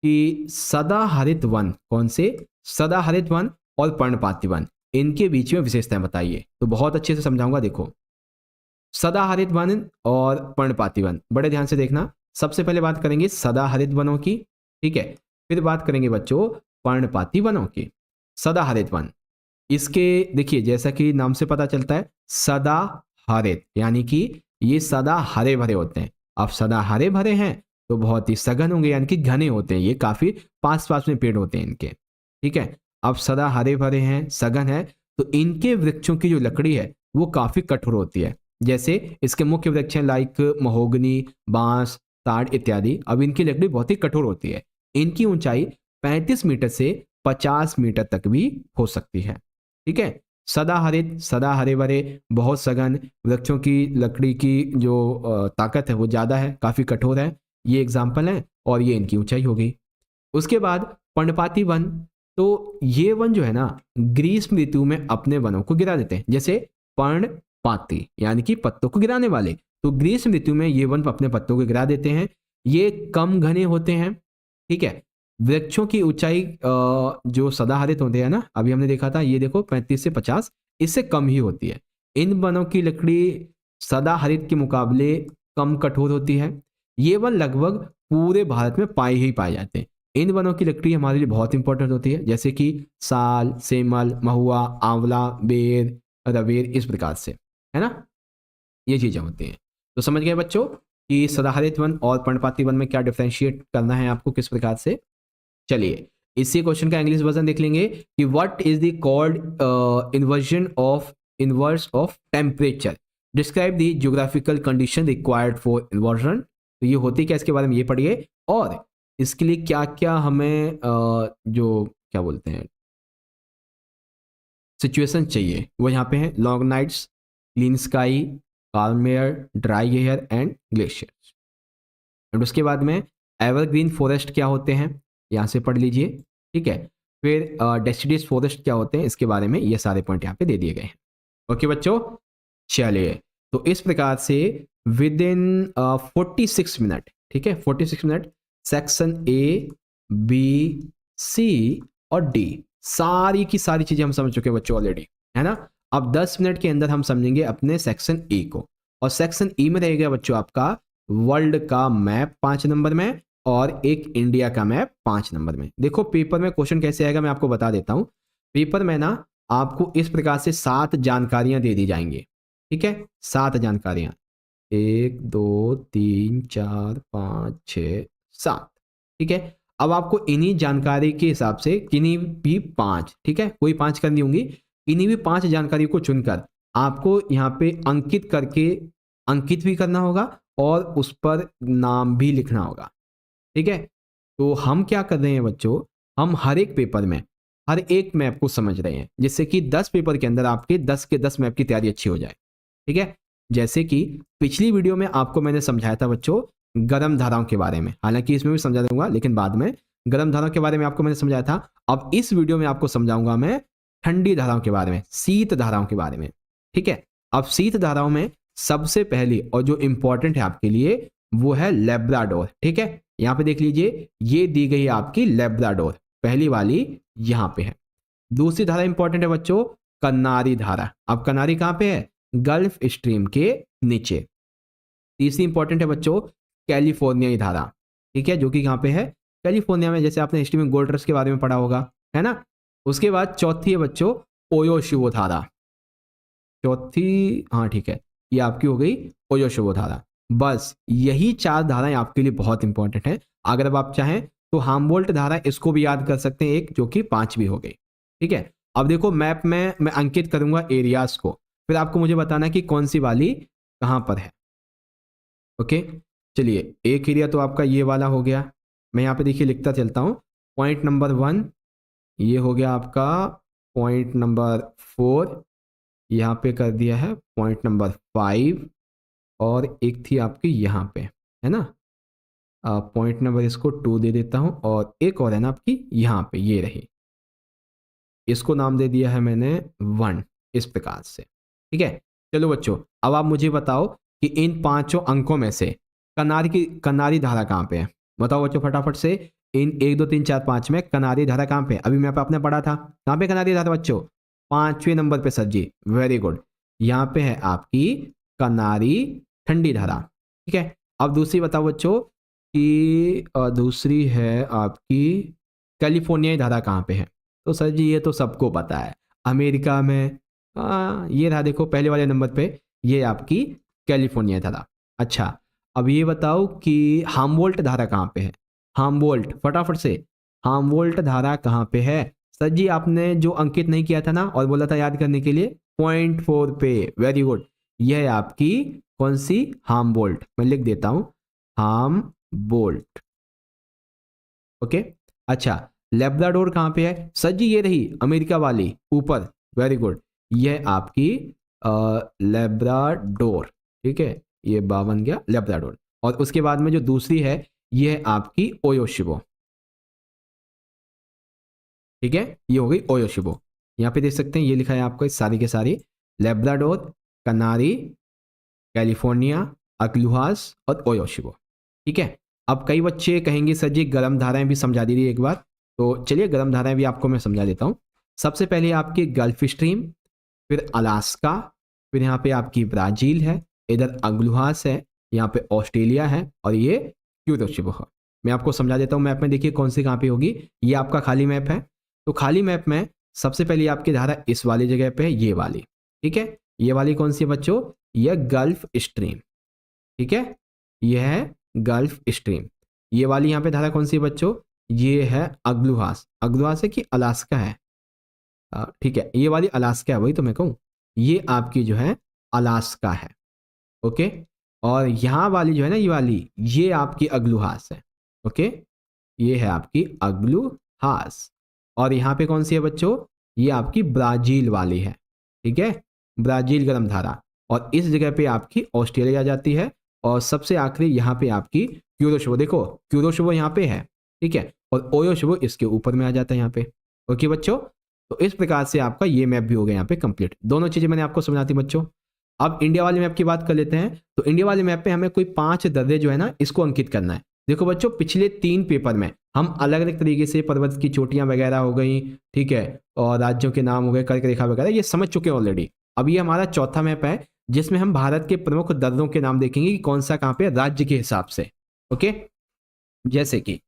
कि सदाहरित वन, कौन से, सदाहरित वन और पर्णपाती वन, इनके बीच में विशेषताएं बताइए। तो बहुत अच्छे से समझाऊंगा। देखो सदाहरित वन और पर्णपाती वन, बड़े ध्यान से देखना। सबसे पहले बात करेंगे सदाहरित वनों की, ठीक है, फिर बात करेंगे बच्चों पर्णपाती वनों की। सदाहरित वन, इसके देखिए जैसा कि नाम से पता चलता है सदा हरित, यानी कि ये सदा हरे भरे होते हैं। अब सदा हरे भरे हैं तो बहुत ही सघन होंगे, यानी कि घने होते हैं, ये काफी पास पास में पेड़ होते हैं इनके, ठीक है। अब सदा हरे भरे हैं, सघन है, तो इनके वृक्षों की जो लकड़ी है वो काफी कठोर होती है। जैसे इसके मुख्य वृक्ष हैं लाइक महोगनी, बांस, ताड़ इत्यादि। अब इनकी लकड़ी बहुत ही कठोर होती है। इनकी ऊंचाई 35 मीटर से 50 मीटर तक भी हो सकती है, ठीक है। सदा हरित, सदा हरे भरे, बहुत सघन, वृक्षों की लकड़ी की जो ताकत है वो ज्यादा है, काफी कठोर है, ये एग्जाम्पल है और ये इनकी ऊंचाई हो गई। उसके बाद पर्णपाती वन, तो ये वन जो है ना ग्रीष्म ऋतु में अपने वनों को गिरा देते हैं। जैसे पर्णपाती यानी कि पत्तों को गिराने वाले, तो ग्रीष्म ऋतु में ये वन अपने पत्तों को गिरा देते हैं। ये कम घने होते हैं, ठीक है। वृक्षों की ऊंचाई जो सदाहरित होते हैं ना, अभी हमने देखा था, ये देखो 35 से 50, इससे कम ही होती है। इन वनों की लकड़ी सदाहरित के मुकाबले कम कठोर होती है। ये वन लगभग पूरे भारत में पाए जाते हैं। इन वनों की लकड़ी हमारे लिए बहुत इंपॉर्टेंट होती है, जैसे कि साल, सेमल, महुआ, आंवला, बेर, रवेर, इस प्रकार से, है ना, ये चीजें होती हैं। तो समझ गए बच्चों कि सदाहरित वन और पर्णपाती वन में क्या डिफरेंशिएट करना है आपको, किस प्रकार से। चलिए इसी क्वेश्चन का इंग्लिश वर्जन देख लेंगे कि what is the called inverse of temperature, describe the geographical condition required for inversion. तो ये होती क्या, इसके बारे में ये पढ़िए, और इसके लिए क्या क्या हमें जो क्या बोलते हैं सिचुएशन चाहिए वो यहाँ पे है। Long nights, clean sky, calm air, dry air and glaciers. And उसके बाद में एवरग्रीन फॉरेस्ट क्या होते हैं, यहाँ से पढ़ लीजिए, ठीक है। फिर डेसिडियस फॉरेस्ट क्या होते हैं इसके बारे में ये सारे पॉइंट यहाँ पे दे दिए गए हैं। ओके बच्चों, चलिए तो इस प्रकार से विद इन 46 मिनट, ठीक है 46 मिनट, सेक्शन ए, बी, सी और डी सारी की सारी चीजें हम समझ चुके हैं बच्चों ऑलरेडी, है ना। अब 10 मिनट के अंदर हम समझेंगे अपने सेक्शन ए को, और सेक्शन ई में रहेगा बच्चों आपका वर्ल्ड का मैप 5 नंबर में और एक इंडिया का मैप 5 नंबर में। देखो पेपर में क्वेश्चन कैसे आएगा मैं आपको बता देता हूं। पेपर में ना आपको इस प्रकार से 7 जानकारियां दे दी जाएंगी, ठीक है 7 जानकारियां, 1 2 3 4 5 6 7, ठीक है। अब आपको इन्हीं जानकारी के हिसाब से किन्हीं भी 5, ठीक है कोई 5 करनी होंगी, इन्हीं भी 5 जानकारी को चुनकर आपको यहाँ पे अंकित करके अंकित भी करना होगा और उस पर नाम भी लिखना होगा, ठीक है। तो हम क्या कर रहे हैं बच्चों, हम हर एक पेपर में हर एक मैप को समझ रहे हैं, जिससे कि 10 पेपर के अंदर आपके 10 के 10 मैप की तैयारी अच्छी हो जाए, ठीक है। जैसे कि पिछली वीडियो में आपको मैंने समझाया था बच्चों गर्म धाराओं के बारे में, हालांकि इसमें भी समझा दूंगा लेकिन बाद में, गर्म धाराओं के बारे में आपको मैंने समझाया था। अब इस वीडियो में आपको समझाऊंगा मैं ठंडी धाराओं के बारे में, शीत धाराओं के बारे में, ठीक है। अब शीत धाराओं में सबसे पहली और जो इंपॉर्टेंट है आपके लिए वो है लेब्राडोर, ठीक है। यहां पे देख लीजिए ये दी गई है आपकी लेब्राडोर, पहली वाली यहां पे है। दूसरी धारा इंपॉर्टेंट है बच्चों कन्नारी धारा। अब कन्नारी कहां पे है, गल्फ स्ट्रीम के नीचे। तीसरी इंपॉर्टेंट है बच्चों कैलिफोर्नियाई धारा, ठीक है जो कि कहां पे है कैलिफोर्निया में, जैसे आपने हिस्ट्री में गोल्ड रश के बारे में पढ़ा होगा, है ना। उसके बाद चौथी है बच्चों ओयोशिबो धारा, चौथी हाँ ठीक है ये आपकी हो गई ओयोशिबो धारा। बस यही 4 धाराएं आपके लिए बहुत इंपॉर्टेंट है। अगर अब आप चाहें तो हामबोल्ट धारा इसको भी याद कर सकते हैं एक, जो कि 5वीं हो गई, ठीक है। अब देखो मैप में मैं अंकित करूंगा एरियाज को, फिर आपको मुझे बताना कि कौन सी वाली कहां पर है। ओके चलिए एक एरिया तो आपका ये वाला हो गया, मैं यहाँ पे देखिए लिखता चलता हूँ। पॉइंट नंबर 1 ये हो गया आपका, पॉइंट नंबर 4 यहाँ पे कर दिया है, पॉइंट नंबर 5 और एक थी आपकी यहाँ पे, है ना। पॉइंट नंबर इसको 2 दे देता हूँ और एक और है ना आपकी यहाँ पे ये रही, इसको नाम दे दिया है मैंने 1, इस प्रकार से, ठीक है। चलो बच्चों अब आप मुझे बताओ कि इन 5 अंकों में से कनारी धारा कहाँ पे है, बताओ बच्चों फटाफट से। इन 1 2 3 4 5 में कनारी धारा कहाँ पे, अभी मैं आपने पढ़ा था कहाँ पे कनारी धारा बच्चों, 5वें नंबर पे सर जी, वेरी गुड। यहाँ पे है आपकी कनारी ठंडी धारा, ठीक है। अब दूसरी बताओ बच्चों कि दूसरी है आपकी कैलिफोर्नियाई धारा कहाँ पे है, तो सर जी ये तो सबको पता है अमेरिका में, ये रहा देखो पहले वाले नंबर पे ये आपकी कैलिफोर्निया धारा। अच्छा अब ये बताओ कि हामबोल्ट धारा कहाँ पे है, हामबोल्ट फटाफट से, हामबोल्ट धारा कहाँ पे है सर जी, आपने जो अंकित नहीं किया था ना और बोला था याद करने के लिए पॉइंट 4 पे, वेरी गुड। यह है आपकी कौन सी हामबोल्ट, मैं लिख देता हूं हामबोल्ट, ओके। अच्छा लेब्राडोर कहाँ पे है सर जी, ये रही अमेरिका वाली ऊपर, वेरी गुड। यह आपकी लेब्राडोर, ठीक है ये 52 गया लेब्राडोर। और उसके बाद में जो दूसरी है यह आपकी ओयोशिबो, ठीक है ये हो गई ओयोशिबो। यहाँ पे देख सकते हैं ये लिखा है आपको सारी के सारी, लेब्राडोर, कनारी, कैलिफोर्निया, अक्लुहास और ओयोशिबो, ठीक है। अब कई बच्चे कहेंगे सर जी गर्म धाराएं भी समझा दीजिए एक बार, तो चलिए गर्म धाराएं भी आपको मैं समझा देता हूँ। सबसे पहले आपकी गल्फ स्ट्रीम, फिर अलास्का, फिर यहाँ पे आपकी ब्राज़ील है, इधर अग्लुहास है, यहाँ पे ऑस्ट्रेलिया है और ये क्यूरोशिबो है। मैं आपको समझा देता हूँ मैप में, देखिए कौन सी कहाँ पे होगी। ये आपका खाली मैप है, तो खाली मैप में सबसे पहले आपकी धारा इस वाली जगह पे है, ये वाली, ठीक है। ये वाली कौन सी है बच्चों, यह गल्फ स्ट्रीम, ठीक है यह है गल्फ स्ट्रीम। ये वाली यहाँ पे धारा कौन सी है बच्चों, ये है अग्लुहास, अग्लुहास है कि अलास्का है, ठीक है ये वाली अलास्का है, वही तो मैं कहूँ ये आपकी जो है अलास्का है, ओके। और यहाँ वाली जो है ना ये वाली, ये आपकी अग्लुहास है, ओके ये है आपकी अग्लुहास। और यहाँ पे कौन सी है बच्चों, ये आपकी ब्राज़ील वाली है, ठीक है ब्राज़ील गर्म धारा। और इस जगह पे आपकी ऑस्ट्रेलिया आ जाती है, और सबसे आखिरी यहाँ पे आपकी क्यूरोशिबो, देखो क्यूरोशिबो यहाँ पे है, ठीक है और ओयोशिबो इसके ऊपर में आ जाता है यहाँ पे, ओके बच्चों, तो इस प्रकार से आपका ये मैप भी हो गया यहाँ पे कंप्लीट। दोनों चीजें मैंने आपको समझा दी बच्चों। अब इंडिया वाले मैप की बात कर लेते हैं। तो इंडिया वाले मैप पे हमें कोई 5 दर्रे जो है ना इसको अंकित करना है। देखो बच्चों, पिछले 3 पेपर में हम अलग अलग तरीके से पर्वत की चोटियां वगैरह हो गई, ठीक है, और राज्यों के नाम हो गए, कर्क रेखा वगैरह, ये समझ चुके हैं ऑलरेडी। अब ये हमारा चौथा मैप है जिसमें हम भारत के प्रमुख दर्रों के नाम देखेंगे कि कौन सा कहाँ पे राज्य के हिसाब से। ओके, जैसे कि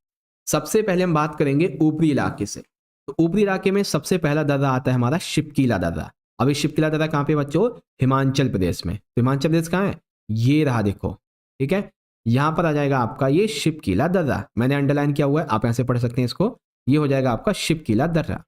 सबसे पहले हम बात करेंगे ऊपरी इलाके से। तो ऊपरी इलाके में सबसे पहला दर्रा आता है हमारा शिपकीला दर्रा। अब ये शिपकीला दर्रा कहाँ पे बच्चों? हिमाचल प्रदेश में। तो हिमाचल प्रदेश कहाँ है? ये रहा देखो, ठीक है, यहां पर आ जाएगा आपका ये शिपकीला दर्रा। मैंने अंडरलाइन किया हुआ है, आप ऐसे पढ़ सकते हैं इसको। ये हो जाएगा आपका शिपकीला दर्रा,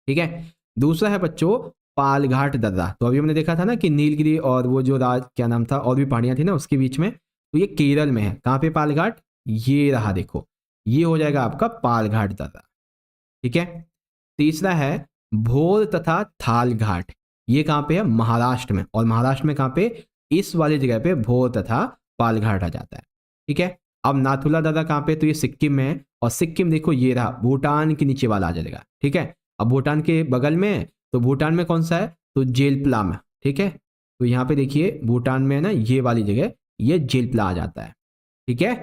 ठीक है। दूसरा है बच्चों पालघाट दर्रा। तो अभी हमने देखा था ना कि नीलगिरी और वो जो क्या नाम था, और भी पहाड़ियां थी ना उसके बीच में, तो ये केरल में है। कहाँ पे पालघाट? ये रहा देखो, ये हो जाएगा आपका पालघाट दर्रा, ठीक है। तीसरा है भोर तथा थाल घाट। ये कहाँ पे है? महाराष्ट्र में। और महाराष्ट्र में कहाँ पे? इस वाली जगह पे भोर तथा पालघाट आ जाता है, ठीक है। अब नाथुला दर्रा कहाँ पे? तो ये सिक्किम में है। और सिक्किम देखो ये रहा, भूटान के नीचे वाला आ जाएगा, ठीक है। अब भूटान के बगल में, तो भूटान में कौन सा है? तो जेलप्ला में, ठीक है। तो यहाँ पे देखिए भूटान में है ना ये वाली जगह, ये जेलप्ला आ जाता है, ठीक है।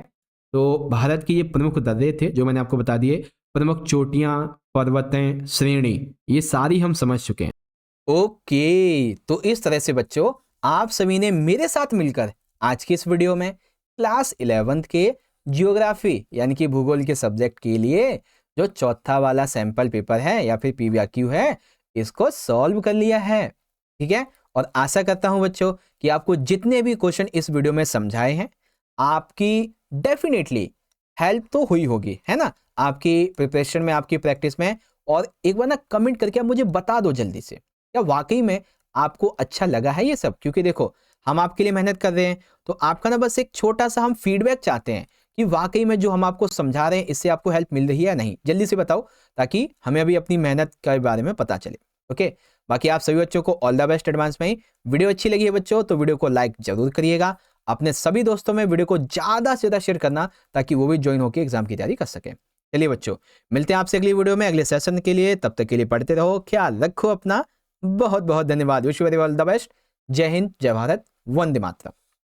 तो भारत के ये प्रमुख दर्रे थे जो मैंने आपको बता दिए। प्रमुख चोटियां, पर्वतें, श्रेणी, ये सारी हम समझ चुके हैं। ओके, तो इस तरह से बच्चों आप सभी ने मेरे साथ मिलकर आज की इस वीडियो में क्लास 11th के जियोग्राफी यानी कि भूगोल के सब्जेक्ट के लिए जो चौथा वाला सैंपल पेपर है या फिर पीवीक्यू है, इसको सॉल्व कर लिया है, ठीक है। और आशा करता हूं बच्चों कि आपको जितने भी क्वेश्चन इस वीडियो में समझाए हैं, आपकी डेफिनेटली हेल्प तो हुई होगी, है ना, आपकी प्रिपरेशन में, आपकी प्रैक्टिस में। और एक बार ना कमेंट करके आप मुझे बता दो जल्दी से, क्या वाकई में आपको अच्छा लगा है ये सब? क्योंकि देखो हम आपके लिए मेहनत कर रहे हैं, तो आपका ना बस एक छोटा सा हम फीडबैक चाहते हैं कि वाकई में जो हम आपको समझा रहे हैं इससे आपको हेल्प मिल रही है या नहीं। जल्दी से बताओ ताकि हमें अभी अपनी मेहनत के बारे में पता चले। ओके, बाकी आप सभी बच्चों को ऑल द बेस्ट एडवांस में ही। वीडियो अच्छी लगी है बच्चों तो वीडियो को लाइक जरूर करिएगा। अपने सभी दोस्तों में वीडियो को ज्यादा से ज्यादा शेयर करना ताकि वो भी ज्वाइन होकर एग्जाम की तैयारी कर सके। चलिए बच्चों, मिलते हैं आपसे अगली वीडियो में अगले सेशन के लिए। तब तक के लिए पढ़ते रहो, ख्याल रखो अपना। बहुत बहुत धन्यवाद। Wish you very all the best. जय हिंद, जय भारत, वंदे मातरम।